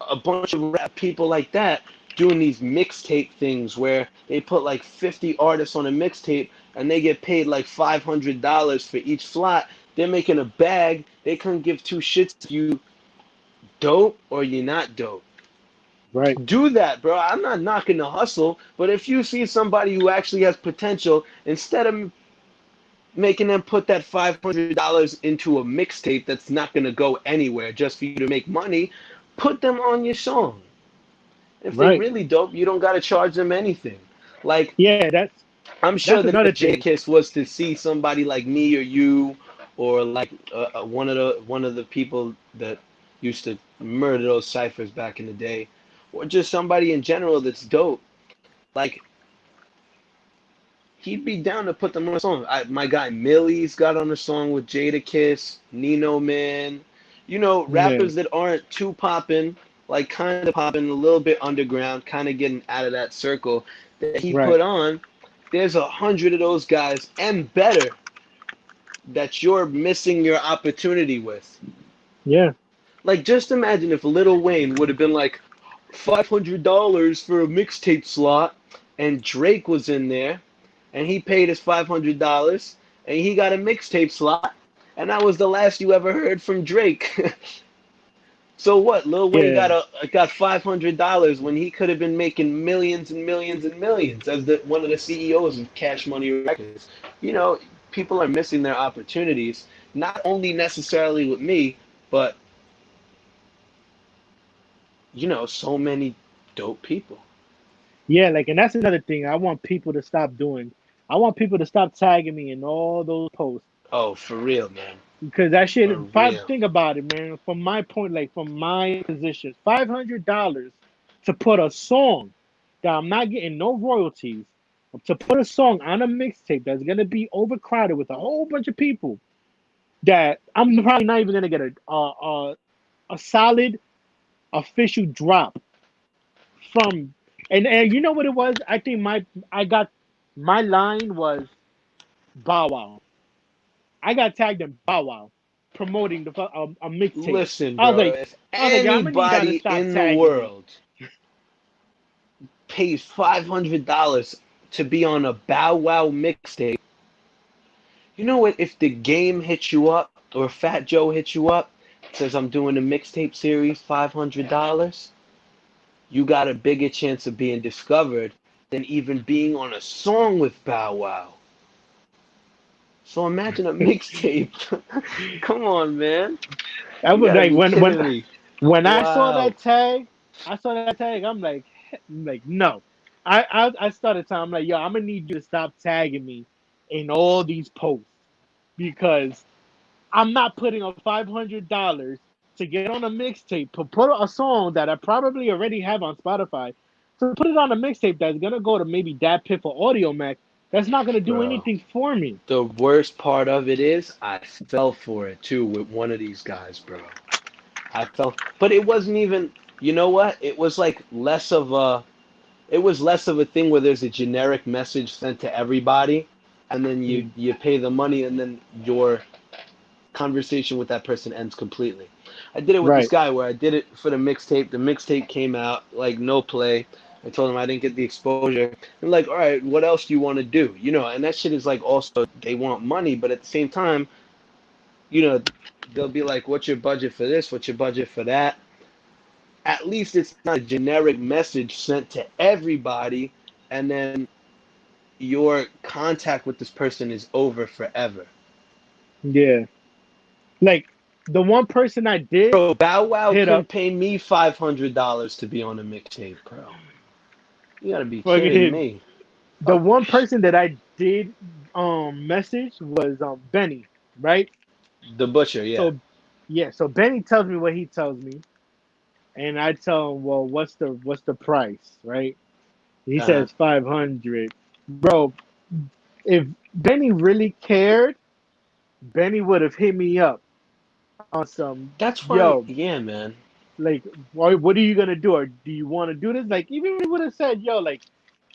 a bunch of rap people like that doing these mixtape things where they put like 50 artists on a mixtape and they get paid like $500 for each slot. They're making a bag. They couldn't give two shits if you dope or you're not dope. Right. Do that, bro. I'm not knocking the hustle, but if you see somebody who actually has potential, instead of making them put that $500 into a mixtape that's not going to go anywhere just for you to make money, put them on your song. If they Right. really dope, you don't got to charge them anything. Like, Yeah. I'm That's sure that another if thing. Jadakiss was to see somebody like me or you, or like one of the people that used to murder those ciphers back in the day, or just somebody in general that's dope, like he'd be down to put them on a song. My guy Millie's got on a song with Jadakiss, Nino Man, Yeah. rappers that aren't too popping, like kind of popping, a little bit underground, kind of getting out of that circle that he Right. put on. There's 100 of those guys and better that you're missing your opportunity with. Yeah. Like, just imagine if Lil Wayne would have been like $500 for a mixtape slot, and Drake was in there, and he paid his $500, and he got a mixtape slot, and that was the last you ever heard from Drake. So what? Lil Wayne Yeah. got $500 when he could have been making millions and millions and millions as one of the CEOs of Cash Money Records. You know, people are missing their opportunities, not only necessarily with me, but so many dope people. Yeah. Like, and that's another thing I want people to stop doing. I want people to stop tagging me in all those posts. Oh, for real, man. Because that shit, For if I real. think about it, man, from my point, like from my position, $500 to put a song that I'm not getting no royalties, to put a song on a mixtape that's gonna be overcrowded with a whole bunch of people that I'm probably not even gonna get a solid official drop from. And you know what it was? I think I got my line was Bow Wow. I got tagged in Bow Wow promoting a mixtape. Listen, I was bro, like, if yeah, I'm gonna need y'all to anybody stop in the tagging me. world pays $500 to be on a Bow Wow mixtape, you know what? If the game hits you up or Fat Joe hits you up, says I'm doing a mixtape series, $500, you got a bigger chance of being discovered than even being on a song with Bow Wow. So imagine a mixtape. Come on, man. I You was gotta like, be when kidding me. when I saw Wow. that tag, I'm like, no. I started telling him like, yo, I'm gonna need you to stop tagging me in all these posts because I'm not putting up $500 to get on a mixtape, to put a song that I probably already have on Spotify, to put it on a mixtape that's gonna go to maybe Dat Piff or Audio Mac. That's not gonna do Bro, anything for me. the worst part of it is I fell for it too with one of these guys, bro. I fell, but it wasn't even. You know what? It was less of a thing where there's a generic message sent to everybody, and then you Mm, you pay the money, and then your conversation with that person ends completely. I did it with this right. guy where I did it for the mixtape. The mixtape came out like no play. I told him I didn't get the exposure. And like, all right, what else do you want to do? And that shit is like also they want money, but at the same time, you know, they'll be like, what's your budget for this? What's your budget for that? At least it's not a generic message sent to everybody, and then your contact with this person is over forever. Yeah. Like the one person I did Bro, Bow Wow hit up, couldn't pay me $500 to be on a mixtape, bro. You gotta be kidding fucking me. the Fuck one person that I did message was Benny, right? the butcher, yeah. So yeah, so Benny tells me what he tells me, and I tell him, well, what's the price, right? He Uh-huh. says 500. Bro, if Benny really cared, Benny would have hit me up on some, That's why, yo, yeah, man. like, what are you gonna do? Or do you want to do this? Like, even if he would have said, yo, like,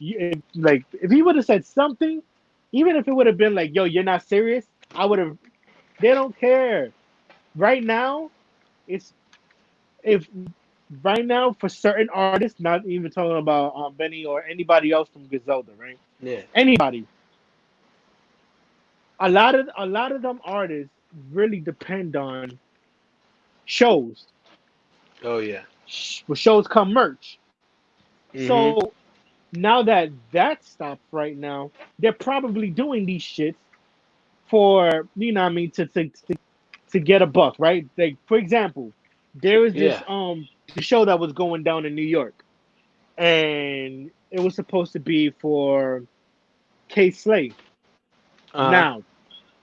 if he would have said something, even if it would have been like, yo, you're not serious, I would have. They don't care. Right now, it's if right now for certain artists, not even talking about Benny or anybody else from Griselda, right? Yeah. Anybody, a lot of them artists really depend on shows. Oh, yeah. With shows come merch. Mm-hmm. So now that stopped right now, they're probably doing these shits for what I mean to get a buck, right? Like for example, there was this Yeah. the show that was going down in New York, and it was supposed to be for K Slay. Uh-huh. Now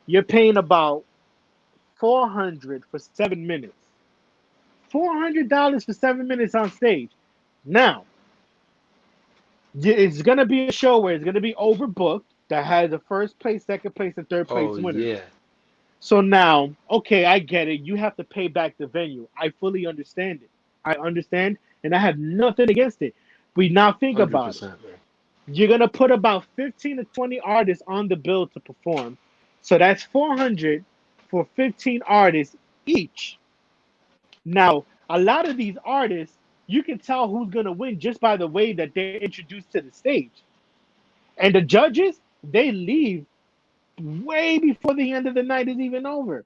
you're paying about 400 for 7 minutes. $400 for 7 minutes on stage. Now it's gonna be a show where it's gonna be overbooked that has a first place, second place, and third Oh, place winners. yeah. So now, okay, I get it. You have to pay back the venue. I fully understand it. I understand, and I have nothing against it. But now think about it. 100%, man. You're gonna put about 15 to 20 artists on the bill to perform. So that's 400 for 15 artists each. Now, a lot of these artists, you can tell who's gonna win just by the way that they're introduced to the stage. And the judges, they leave way before the end of the night is even over.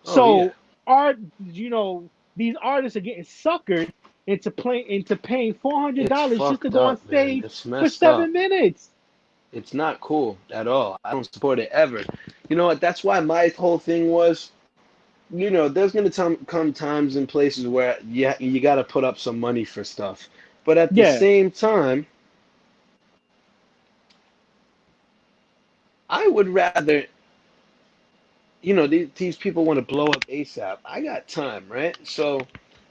Oh, yeah. So these artists are getting suckered into paying It's $400 just to fucked go on up, man. stage It's for messed up. 7 minutes. It's not cool at all. I don't support it ever. You know what? That's why my whole thing was, there's gonna come times and places where you gotta put up some money for stuff, but at the Yeah, same time, I would rather, these people want to blow up ASAP. I got time, right? So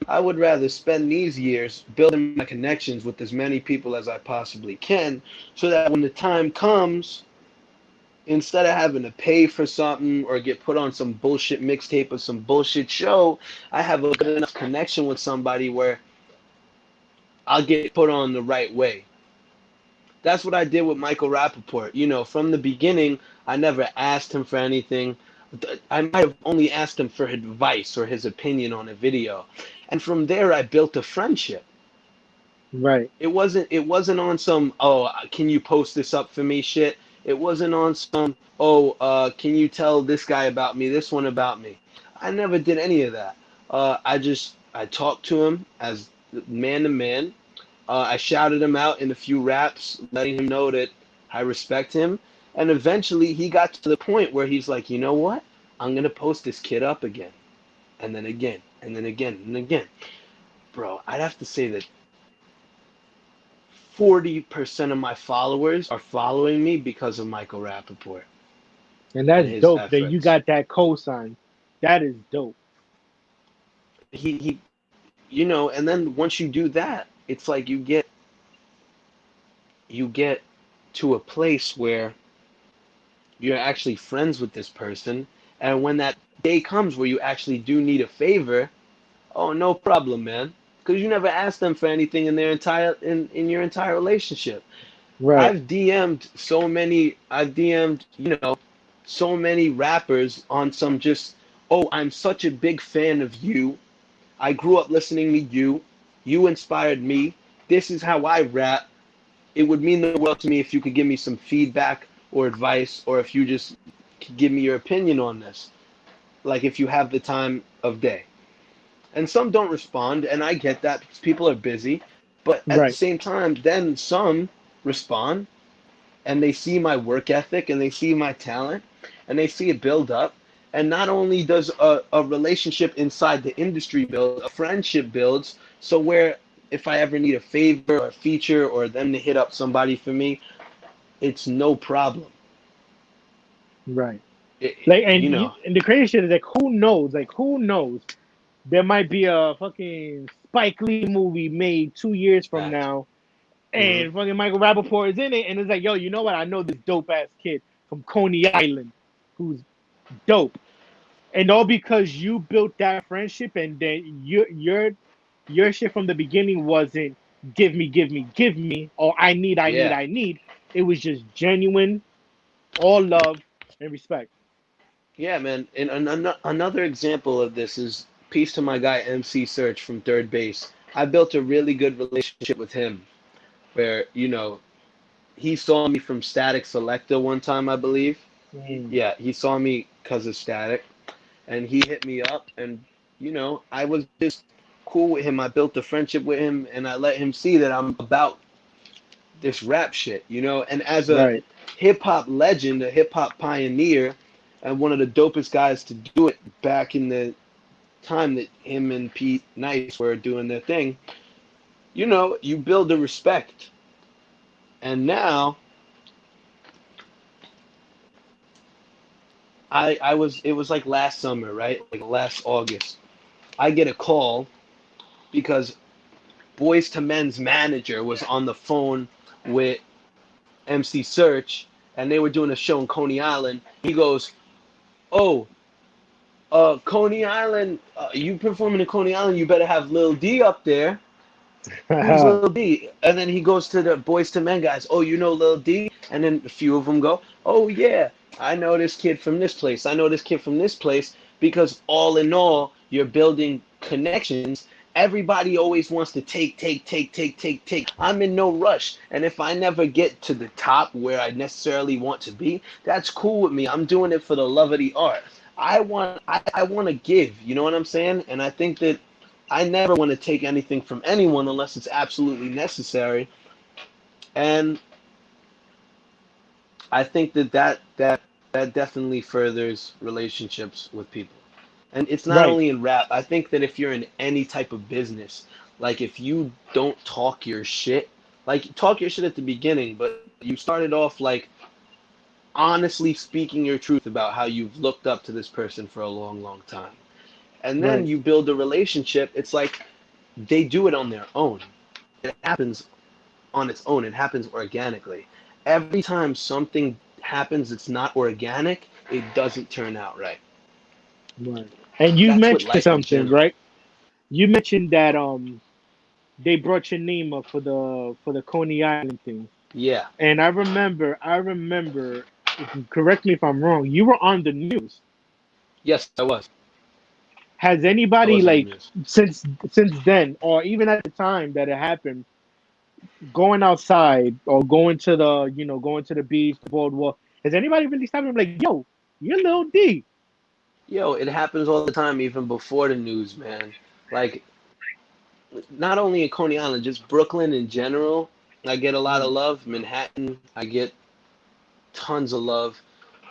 I would rather spend these years building my connections with as many people as I possibly can, so that when the time comes, instead of having to pay for something or get put on some bullshit mixtape or some bullshit show, I have a good enough connection with somebody where I'll get put on the right way. That's what I did with Michael Rappaport. From the beginning, I never asked him for anything. I might have only asked him for advice or his opinion on a video. And from there, I built a friendship. right. It wasn't on some, oh, can you post this up for me shit. It wasn't on some, oh, can you tell this guy about me, this one about me. I never did any of that. I talked to him as man to man. I shouted him out in a few raps, letting him know that I respect him. And eventually he got to the point where he's like, you know what? I'm going to post this kid up again. And then again. And then again. And again. Bro, I'd have to say that 40% of my followers are following me because of Michael Rappaport And and that's his dope that you efforts. got that cosign. That is dope. He you know, and then once you do that, it's like you get to a place where you're actually friends with this person, and when that day comes where you actually do need a favor, oh, no problem, man, because you never asked them for anything in their entire in your entire relationship. Right. I've DM'd, so many rappers on some just, oh, I'm such a big fan of you. I grew up listening to you. You inspired me. This is how I rap. It would mean the world to me if you could give me some feedback or advice, or if you just could give me your opinion on this. Like if you have the time of day. And some don't respond, and I get that because people are busy. But at the Right. same time, then some respond and they see my work ethic and they see my talent and they see it build up. And not only does a relationship inside the industry build, a friendship builds. So where if I ever need a favor or a feature or them to hit up somebody for me, it's no problem. Right. It, Like, you know, and the crazy shit is like, who knows? Like, who knows? There might be a fucking Spike Lee movie made 2 years from facts. now, Hmm. and fucking Michael Rappaport is in it, and it's like, yo, you know what? I know this dope ass kid from Coney Island, who's dope, and all because you built that friendship, and then your shit from the beginning wasn't give me, give me, give me, or I need, I need, Yeah. I need. It was just genuine, all love and respect. Yeah, man. And another example of this is peace to my guy MC Search from Third Base. I built a really good relationship with him where, he saw me from Static Selector one time, I believe. Mm. Yeah, he saw me because of Static, and he hit me up, and I was just cool with him. I built a friendship with him, and I let him see that I'm about this rap shit, And as a Right. hip hop legend, a hip hop pioneer, and one of the dopest guys to do it back in the time that him and Pete Nice were doing their thing, you build a respect, and now I was it was like last summer, right? Like last August. I get a call because Boys to Men's manager was on the phone with MC Search and they were doing a show in Coney Island. He goes, "Oh, Coney Island, you performing in Coney Island, you better have Lil Dee up there." Who's Lil Dee? And then he goes to the Boys to Men guys. Oh, you know Lil Dee? And then a few of them go, oh yeah, I know this kid from this place. I know this kid from this place because all in all, you're building connections. Everybody always wants to take, take, take, take, take, take. I'm in no rush. And if I never get to the top where I necessarily want to be, that's cool with me. I'm doing it for the love of the art. I want to give, you know what I'm saying? And I think that I never want to take anything from anyone unless it's absolutely necessary. And I think that definitely furthers relationships with people. And it's not Right. only in rap. I think that if you're in any type of business, like if you don't talk your shit, like talk your shit at the beginning, but you started off like honestly speaking your truth about how you've looked up to this person for a long, long time. And then Right. you build a relationship. It's like they do it on their own. It happens on its own. It happens organically. Every time something happens that's not organic, it doesn't turn out right. Right. And you That's with mentioned life in something, general. right? You mentioned that they brought your name up for the Coney Island thing. Yeah. And I remember, correct me if I'm wrong, you were on the news. Yes, I was. Has I anybody was on the like news. since then, or even at the time that it happened, going outside or going to going to the beach, the boardwalk, has anybody really stopped him like, yo, you're Lil D? Yo, it happens all the time, even before the news, man. Like, not only in Coney Island, just Brooklyn in general. I get a lot of Right. love. Manhattan, I get tons of love.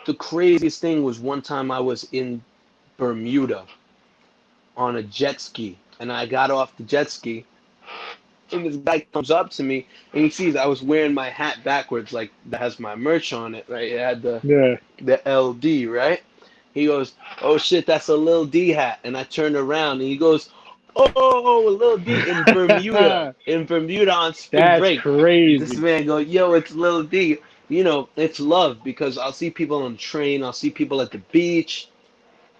The craziest thing was one time I was in Bermuda on a jet ski, and I got off the jet ski, and this guy comes up to me, and he sees I was wearing my hat backwards, like that has my merch on it, right? It had Yeah. the LD, right? He goes, "Oh shit, that's a Lil D hat." And I turned around, and he goes, "Oh, Lil D in Bermuda on spring That's break." This crazy. man go, "Yo, it's Lil D." You know, it's love because I'll see people on the train, I'll see people at the beach.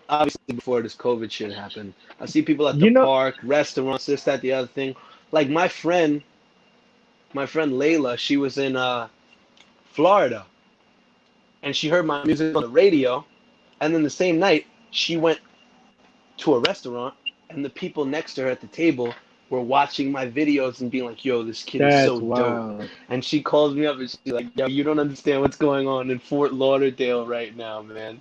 Obviously, before this COVID shit happened, I see people at the You know, park, restaurants, this, that, the other thing. Like my friend Layla, she was in Florida, and she heard my music on the radio, and then the same night she went to a restaurant, and the people next to her at the table were watching my videos and being like, "Yo, this kid is that's so dope." wild. And she calls me up and she's like, "Yo, you don't understand what's going on in Fort Lauderdale right now, man."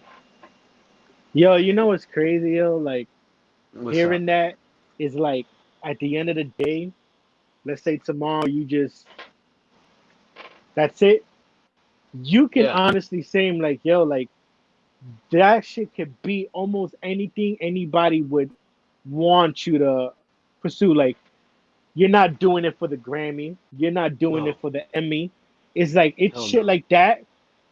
Yo, you know what's crazy, yo? Like What's up? hearing that is like at the end of the day, let's say tomorrow you just that's it. You can Yeah. honestly say like, yo, like that shit could be almost anything anybody would want you to pursue. Like you're not doing it for the Grammy, you're not doing No. it for the Emmy. It's like it's Hell shit no. like that.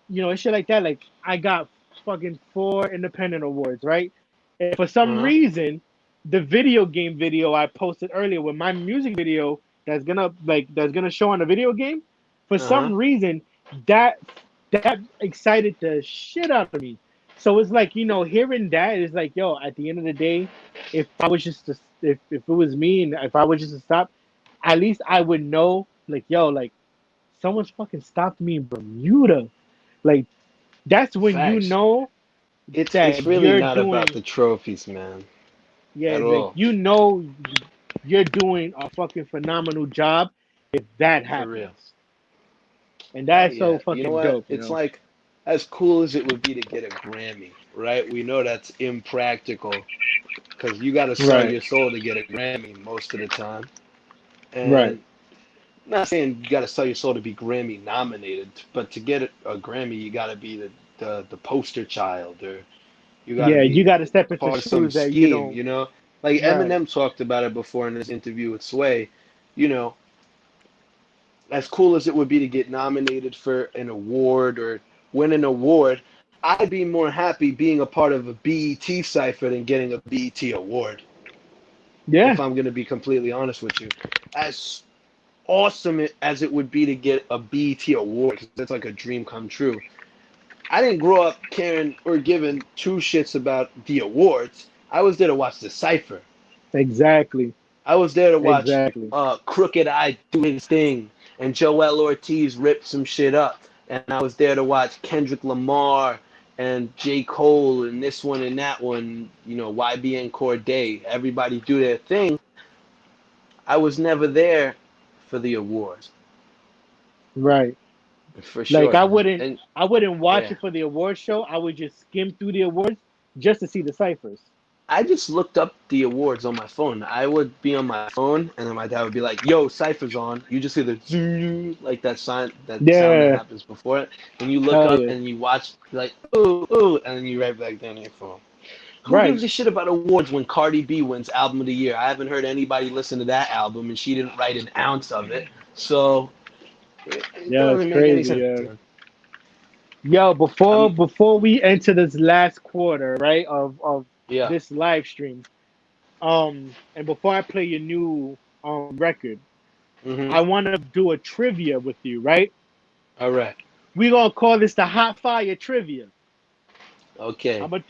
You know, it's shit like that. Like I got fucking 4 independent awards, right? And for some Uh huh. reason, the video game video I posted earlier with my music video that's gonna show on the video game, for Uh huh. some reason that that excited the shit out of me. So it's like, hearing that is like, yo, at the end of the day, if I was just to, if it was me and if I was just to stop, at least I would know, like, yo, like someone's fucking stopped me in Bermuda. Like that's when you Facts. know It's that really you're not about doing, the trophies, man, yeah, at like all. you're doing a fucking phenomenal job if that For real. happens. And Hell that's so yeah. You know fucking what? dope, It's like as cool as it would be to get a Grammy, right? We know that's impractical because you got to sell Right, your soul to get a Grammy most of the time. right. And I'm not saying you got to sell your soul to be Grammy nominated, but to get a Grammy, you got to be the poster child, or you got to Yeah, you be gotta step into part of some shoes that you scheme, don't. you know? Like Right. Eminem talked about it before in his interview with Sway, you know, as cool as it would be to get nominated for an award or win an award, I'd be more happy being a part of a BET cipher than getting a BET award, Yeah, if I'm going to be completely honest with you. As awesome as it would be to get a BET award, because that's like a dream come true, I didn't grow up caring or giving two shits about the awards. I was there to watch the cipher. exactly, I was there to watch exactly. Crooked Eye do his thing and Joel Ortiz rip some shit up. And I was there to watch Kendrick Lamar and J. Cole and this one and that one, YBN Corday, everybody do their thing. I was never there for the awards, Right. for Like sure, I man. wouldn't, And I wouldn't watch yeah, it for the award show. I would just skim through the awards just to see the ciphers. I just looked up the awards on my phone. I would be on my phone, and then my dad would be like, "Yo, Cypher's on." You just hear the zoo, like that sound that Yeah. happens before it, and you look Hell up yeah. and you watch, like, ooh, ooh, and then you right back down on your phone. Who Right. gives a shit about awards when Cardi B wins Album of the Year? I haven't heard anybody listen to that album, and she didn't write an ounce of it, so it Yeah, it's doesn't make any crazy. sense, Yeah. man. Yo, before I'm, before we enter this last quarter, right, of yeah. this live stream, and before I play your new record, Mhm. I want to do a trivia with you, right? All right. We gonna call this the hot fire trivia. Okay. I'm gonna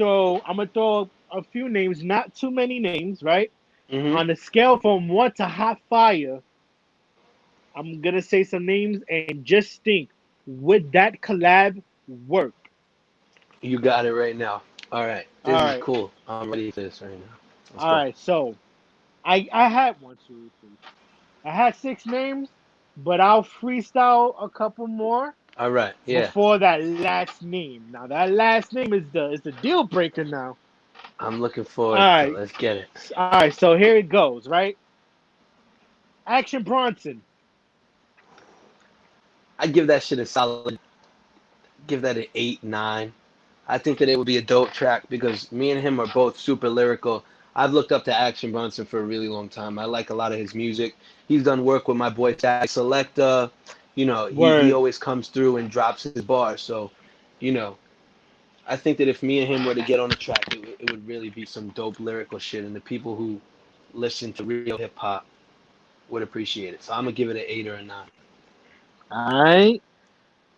throw a few names, not too many names, right? Mhm. On the scale from one to hot fire, I'm gonna say some names and just think, would that collab work? You got it right now. All right. All This is right, cool. I'm ready for this right now. Let's all go. right. So I had one, two, three. I had 6 names, but I'll freestyle a couple more All right. Yeah. before that last name. Now that last name is the deal breaker now. I'm looking All forward to it. right, Let's get it. all right. So here it goes. Right, Action Bronson. I give that shit a solid. Give that an 8, 9. I think that it would be a dope track because me and him are both super lyrical. I've looked up to Action Bronson for a really long time. I like a lot of his music. He's done work with my boy Tag Selecta. You know, he Word. always comes through and drops his bars. So, you know, I think that if me and him were to get on a track, it would really be some dope lyrical shit, and the people who listen to real hip hop would appreciate it. So I'm gonna give it an 8 or a 9. All right.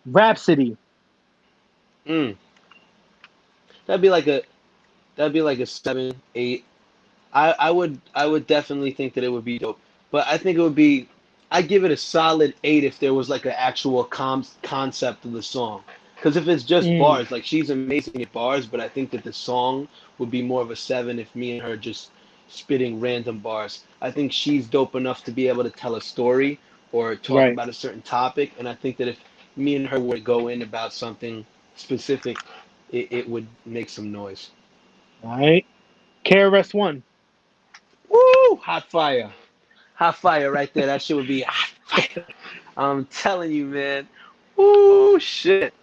Rhapsody. Mm. That'd be like a that'd be like a 7, 8. I would definitely think that it would be dope, but I think it would be. I give it a solid 8 if there was like an actual concept of the song. Because if it's just Mm. bars, like she's amazing at bars, but I think that the song would be more of a 7 if me and her just spitting random bars. I think she's dope enough to be able to tell a story or talk Right. about a certain topic, and I think that if me and her were to go in about something specific, it would make some noise. All right. KRS One. Woo! Hot fire. Hot fire right there. That shit would be hot fire. I'm telling you, man. Woo, shit.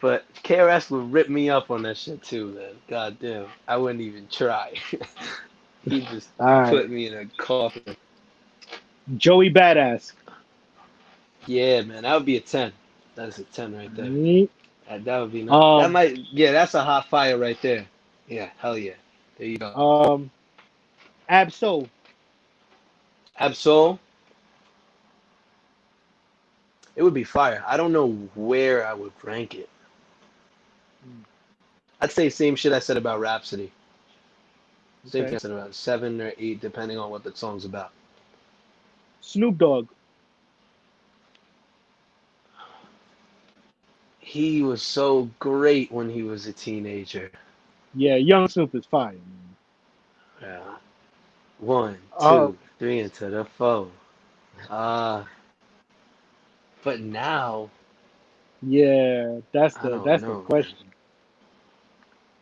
But KRS would rip me up on that shit too, man. God damn. I wouldn't even try. He'd just All right. put me in a coffin. Joey Badass. Yeah, man. That would be a 10. That's a 10 right there. Mm. That would be nice. That Um. might, yeah, that's a hot fire right there. Yeah, hell yeah. There you go. Um. Absol. Absol, it would be fire. I don't know where I would rank it. I'd say same shit I said about Rhapsody. Same thing Okay. I said about 7 or 8, depending on what the song's about. Snoop Dogg. He was so great when he was a teenager. Yeah, Young Snoop is fire, man. Yeah. One, Uh, 2, 3 into the four. Uh, but now yeah, I don't that's the know, man. question.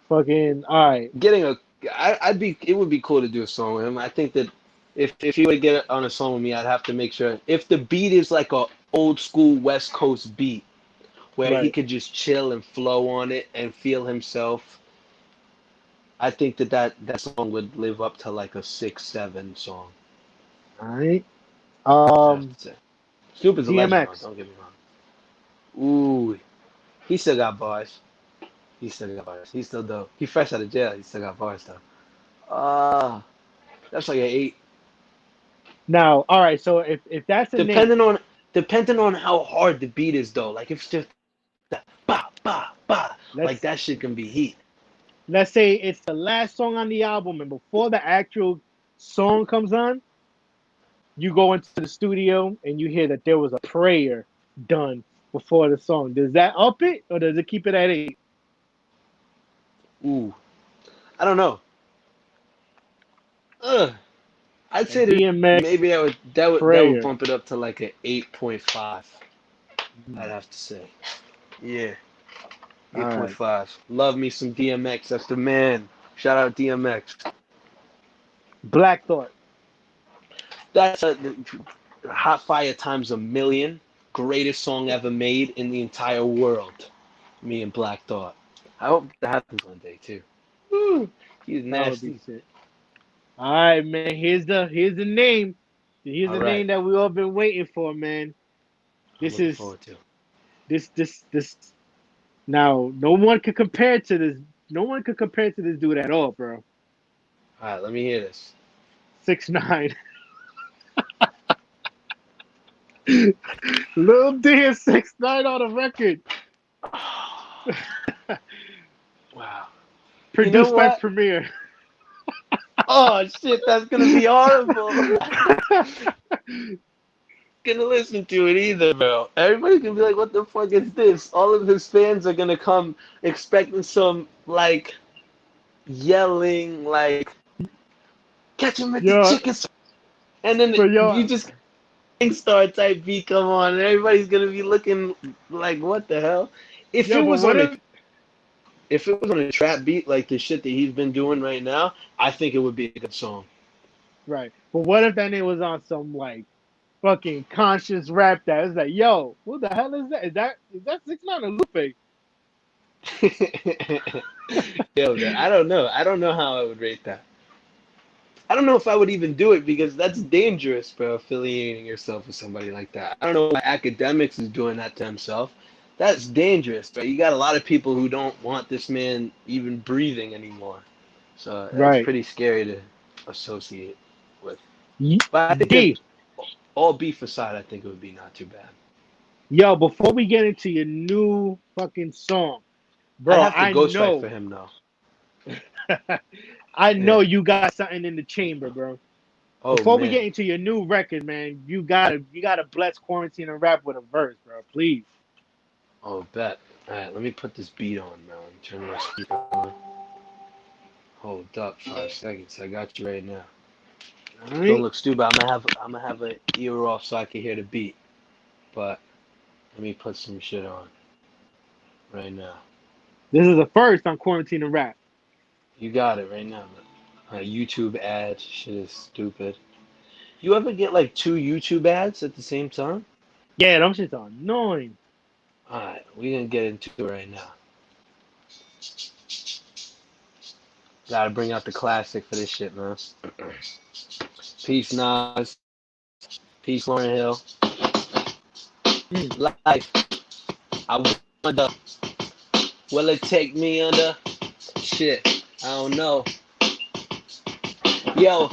Fucking all right. Getting a, I'd be. It would be cool to do a song with him. I think that if he would get on a song with me, I'd have to make sure if the beat is like a old school West Coast beat where he Right. could just chill and flow on it and feel himself. I think that song would live up to like a 6, 7 song. All right. I have to say. Snoop is a legend, though. DMX. Don't get me wrong. Ooh, he still got bars. He still got bars. He's still dope. He fresh out of jail. He still got bars though. That's like an 8. Now, all right. So if that's a name, Depending on depending on how hard the beat is though. Like if it's just that ba ba ba, like let's that shit can be heat. let's say it's the last song on the album, and before the actual song comes on, you go into the studio and you hear that there was a prayer done before the song. Does that up it or does it keep it at 8? Ooh, I don't know. Ugh. I'd A say that DMX maybe that would prayer. bump it up to like an 8.5. I'd have to say. Yeah, All right. 8.5. Love me some DMX. That's the man. Shout out DMX. Black Thought. That's a hot fire times a million. Greatest song ever made in the entire world. Me and Black Thought. I hope that happens one day too. Woo, he's That would be nasty. sick. All right, man. Here's the name. Here's All the right, name that we all been waiting for, man. I'm This looking is forward to it. this. Now, no one could compare to this. No one could compare to this dude at all, bro. All right, let me hear this. 6ix9ine. Lil D and 6ix9ine on the record. Wow. You know Produced by what? Premier. Oh shit, that's gonna be horrible. Gonna listen to it either, bro. Everybody's gonna be like, "What the fuck is this?" All of his fans are gonna come expecting some like yelling, like "Catch him at the Yo, chicken," and then but you yo, just star type beat come on, and everybody's gonna be looking like, "What the hell?" If yo, it but was what on a if if it was on a trap beat like the shit that he's been doing right now, I think it would be a good song. right? But what if that name was on some like fucking conscious rap that is like, yo, what the hell is that? Is that 6ix9ine or Lupe? Yo, man, I don't know. I don't know how I would rate that. I don't know if I would even do it because that's dangerous, bro, affiliating yourself with somebody like that. I don't know why academics is doing that to himself. That's dangerous, bro. You got a lot of people who don't want this man even breathing anymore. So that's Right. pretty scary to associate with. Y- But I think if D, all beef aside, I think it would be not too bad. yo, before we get into your new fucking song, I'd bro, have to ghostwrite for him though. I know Yeah. you got something in the chamber, bro. Oh Before we get man. into your new record, man, you gotta bless quarantine and rap with a verse, bro. Please. Oh bet. All right, let me put this beat on, man. Turn my speaker on. Hold up 5 seconds. I got you right now. All Don't right. look stupid. I'm gonna have an ear off so I can hear the beat. But let me put some shit on right now. This is the first on quarantine and rap. You got it right now. YouTube ads. Shit is stupid. You ever get like two YouTube ads at the same time? Yeah, them shit's annoying. Alright, we're gonna get into it right now. Gotta bring out the classic for this shit, man. Peace, Nas. Peace, Lauren Hill. Mm. Life. I wonder, will it take me under? Shit, I don't know. Yo,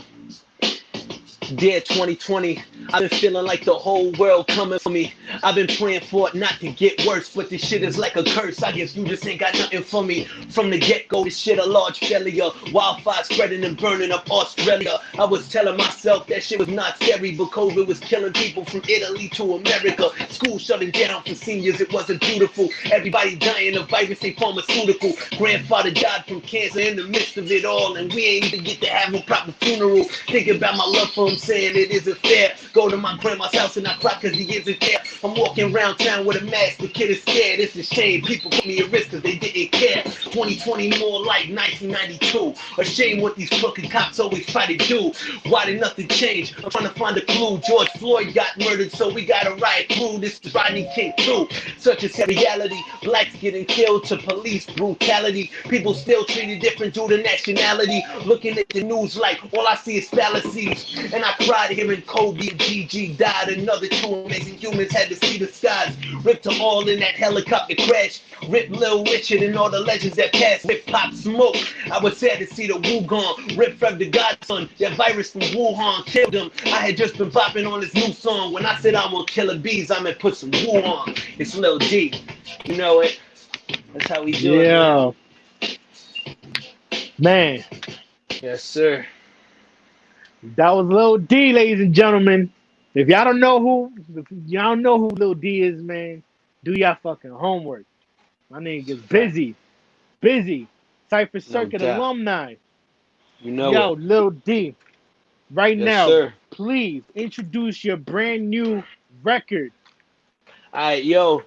dear 2020, I've been feeling like the whole world coming for me. I've been praying for it not to get worse, but this shit is like a curse. I guess you just ain't got nothing for me. From the get-go, this shit a large failure. Wildfire spreading and burning up Australia. I was telling myself that shit was not scary, but COVID was killing people from Italy to America. School shutting down for seniors, it wasn't beautiful. Everybody dying of virus, ain't pharmaceutical. Grandfather died from cancer in the midst of it all, and we ain't even get to have a proper funeral. Thinking about my love for him, saying it isn't fair. Go to my grandma's house and I cry cause he isn't there. I'm walking around town with a mask, the kid is scared. It's a shame, people put me at risk cause they didn't care. 2020 more like 1992. A shame what these fucking cops always try to do. Why did nothing change? I'm trying to find a clue. George Floyd got murdered, so we got a riot crew. This is Rodney King too. Such is reality. Blacks getting killed to police brutality. People still treated different due to nationality. Looking at the news like all I see is fallacies. And I cried hearing Kobe and Gigi died. Another two amazing humans had to see the skies. Ripped to all in that helicopter crash. Rip Lil Richard and all the legends that passed. Rip Pop Smoke. I was sad to see the Wu gone. Rip Fred the Godson. That virus from Wuhan killed him. I had just been bopping on this new song. When I said I'm on Killer Bees, I meant put some Wu on. It's Lil Dee. You know it. That's how we do it, man. Yeah, man. Yes, sir. That was Lil D, ladies and gentlemen. If y'all know who Lil D is, man, do y'all fucking homework. My nigga's Fact. busy, busy. Cypher No Circuit doubt. alumni. You know Yo, it. Lil D, right Yes, now, sir. please introduce your brand new record. All right, yo.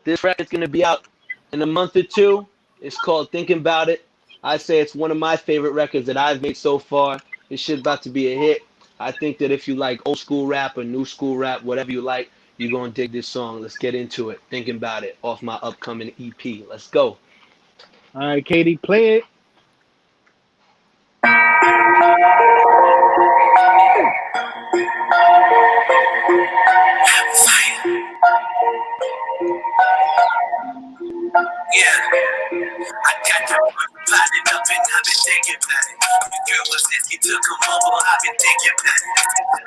This record's gonna be out in a month or two. It's called Thinking About It. I say it's one of my favorite records that I've made so far. This shit about to be a hit. I think that if you like old school rap or new school rap, whatever you like, you're gonna dig this song. Let's get into it. Thinking About It off my upcoming EP. Let's go. All right, Katie, play it. Yeah. I got that money piling up and I've been thinking about it. The girl was asking to come over, I've been thinking about it.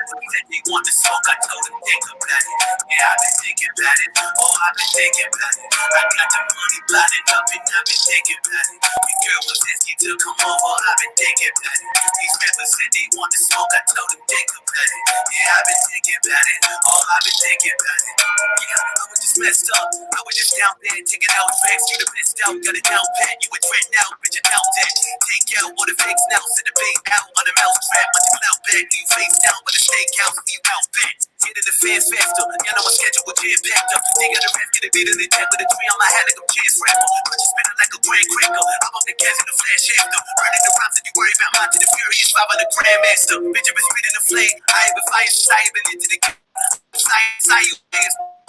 Said they want to smoke, I told them think about it. Yeah, I've been thinking about it. Oh, I've been thinking about it. I got the money piling up and I've been thinking about it. The girl was asking to come over, I've been thinking about it. These rappers said they want to smoke, I told them think about it. Yeah, I've been thinking about it. Oh, I've been thinking about it. Yeah, I was just messed up. I was just down there taking out tracks. You the best out, got it down pat. You a threat now, bitch, you down dead. Take out all the fakes now, send the bait out on the mouse trap. On the cloud back, you face down, but the steakhouse, you out back. Hitting the fans faster. You know my schedule with jam packed up. They got the rest, get a beat in the deck with a tree on my head like I'm chance rapper. But you spinning like a grand cracker. I'm up the gas in the flash after. Burning the rhymes and you worry about mine to the furious five on the grandmaster. Bitch, I've been spitting the flame. I ain't been fire, I ain't been into the science,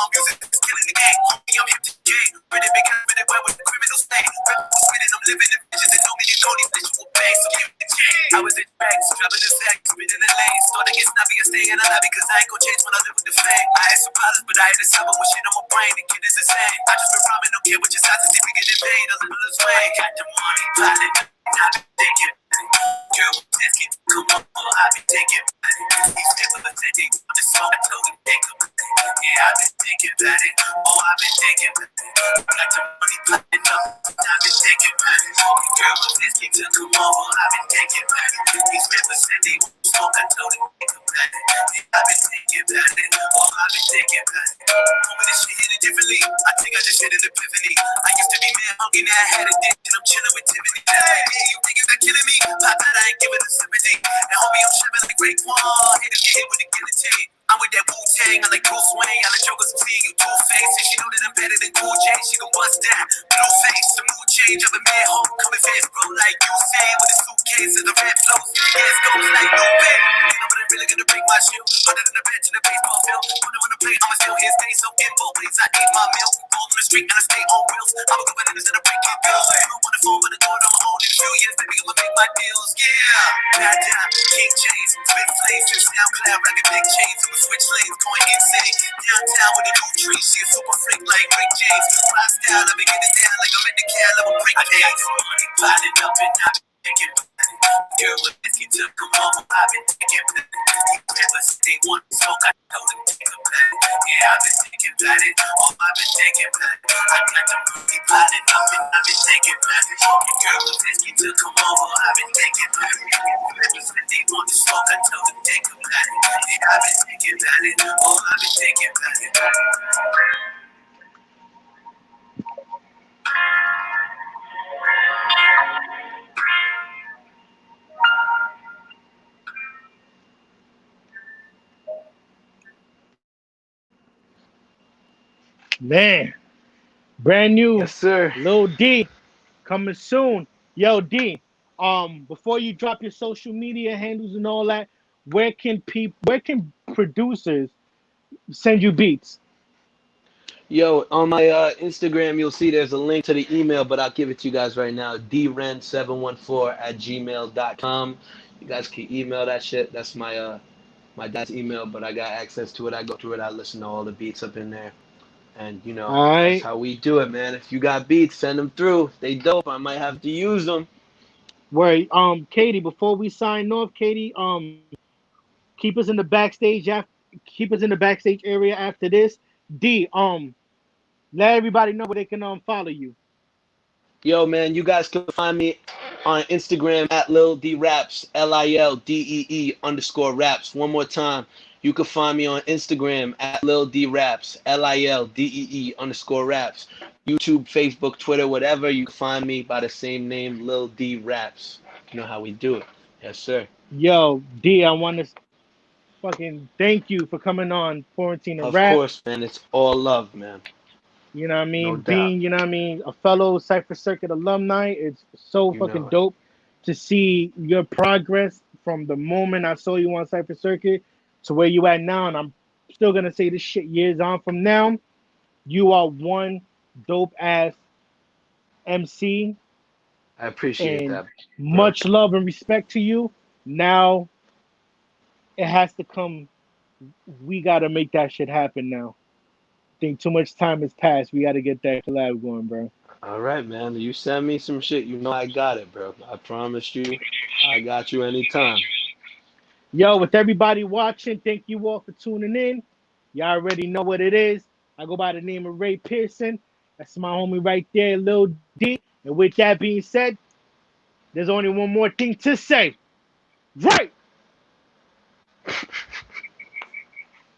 music is killing the game. Homie, I'm hip to the game. Pretty big, pretty well with the criminal stain. Spinning, I'm living in visions that know me, they don't even visual bang. So give me the chain. I was in tracks, dropping the sack, spinning the lane. Starting to get snappy, I stay in the lobby, cause I ain't gon' change when I live with the fame. I had some problems, but I had to suffer with shit on my brain. The kid is insane. I just been rhyming, don't care what your size is, if we get in pain, a little is way. Got the money, piling, I've been thinking. Girl, let's get come on, I've been thinking. These people are taking on the song, I told them think about it. Yeah, I've been thinking about it. Oh, I've been thinking about it. Got the money piling up, I've been thinking about it. Girl, let's get to come over, I've been thinking about it. These people said they want smoke, I told them think about it. Yeah, I've been thinking about it. Oh, I've been thinking about it. Homie, this shit hit it differently. I think I just hit an epiphany. I used to be man hungry, now I had a dick, and I'm chilling with Tiffany. Hey, you thinking about killing me? Pop out, I ain't giving a sympathy. And homie, I'm shipping like Great Wall. Haters get hit with a guillotine. I'm with that Wu-Tang, I like Bruce Wayne. I like Jokers, I'm seeing you two-face. And she know that I'm better than Cool J. She gon' bust down, blue face, the mood change. I'm a man home, coming fast, bro, like you say. With a suitcase and the red flows, gas goes like no bed. You know what I'm really gonna break my shoe. Under the bench in the baseball field. Put it on the plate, I'ma still his face. So in both ways, I eat my meal. Roll on the street and I stay on wheels. I'm a good winner instead of breaking bills. I'm on the phone with the door on my own in a few years. Baby, I'ma make my deals, yeah. Bad down, King James, twin flames, and SoundCloud, rapping big chains. I'ma switch lanes, going insane. Downtown with a new tree, she a super freak like Rick James. My style, I've been getting down like I'm in the cat, I'm a break I got some money piling up and I've been thinking about it. Girl, let's get to come over, I've been thinking about it. These rappers, they want smoke, I told them think about it. Yeah, I've been thinking about it. Oh, I've been thinking about it. I got the money piling up and I've been thinking about it. Girl, let's get to come over, I've been thinking about it. Rappers, they want the smoke, I told them think about it. Yeah, I've been thinking about it. Oh, I've been thinking about it. Man, brand new Yes, sir. Lil D coming soon. Yo, D. Before you drop your social media handles and all that, where can producers send you beats? Yo, on my Instagram, you'll see there's a link to the email, but I'll give it to you guys right now. dren714@gmail.com. You guys can email that shit. That's my dad's email, but I got access to it. I go through it. I listen to all the beats up in there. And, All that's right. how we do it, man. If you got beats, send them through. If they dope, I might have to use them. Where Katie, before we sign off, Katie, keep us in the backstage after keep us in the backstage area after this. D, let everybody know where they can follow you. Yo, man, you guys can find me on Instagram at Lil D Raps, LILDEE_raps. One more time. You can find me on Instagram at Lil D Raps, LILDEE_raps. YouTube, Facebook, Twitter, whatever. You can find me by the same name, Lil D Raps. You know how we do it. Yes, sir. Yo, D, I want to fucking thank you for coming on Quarantine and Of Rap. course, man. It's all love, man. You know what I No mean? doubt. Being, you know what I mean, a fellow Cypher Circuit alumni, it's so You fucking know it. dope to see your progress from the moment I saw you on Cypher Circuit to where you at now. And I'm still gonna say this shit years on from now. You are one dope ass MC, I appreciate and that, bro. much love and respect to you. Now it has to come. We gotta make that shit happen now. I think too much time has passed. We gotta get that collab going, bro. All right, man. You send me some shit, you know I got it, bro. I promise you, I got you anytime. Yo, with everybody watching, thank you all for tuning in. Y'all already know what it is. I go by the name of Ray Pearson. That's my homie right there, Lil D. And with that being said, there's only one more thing to say. Right!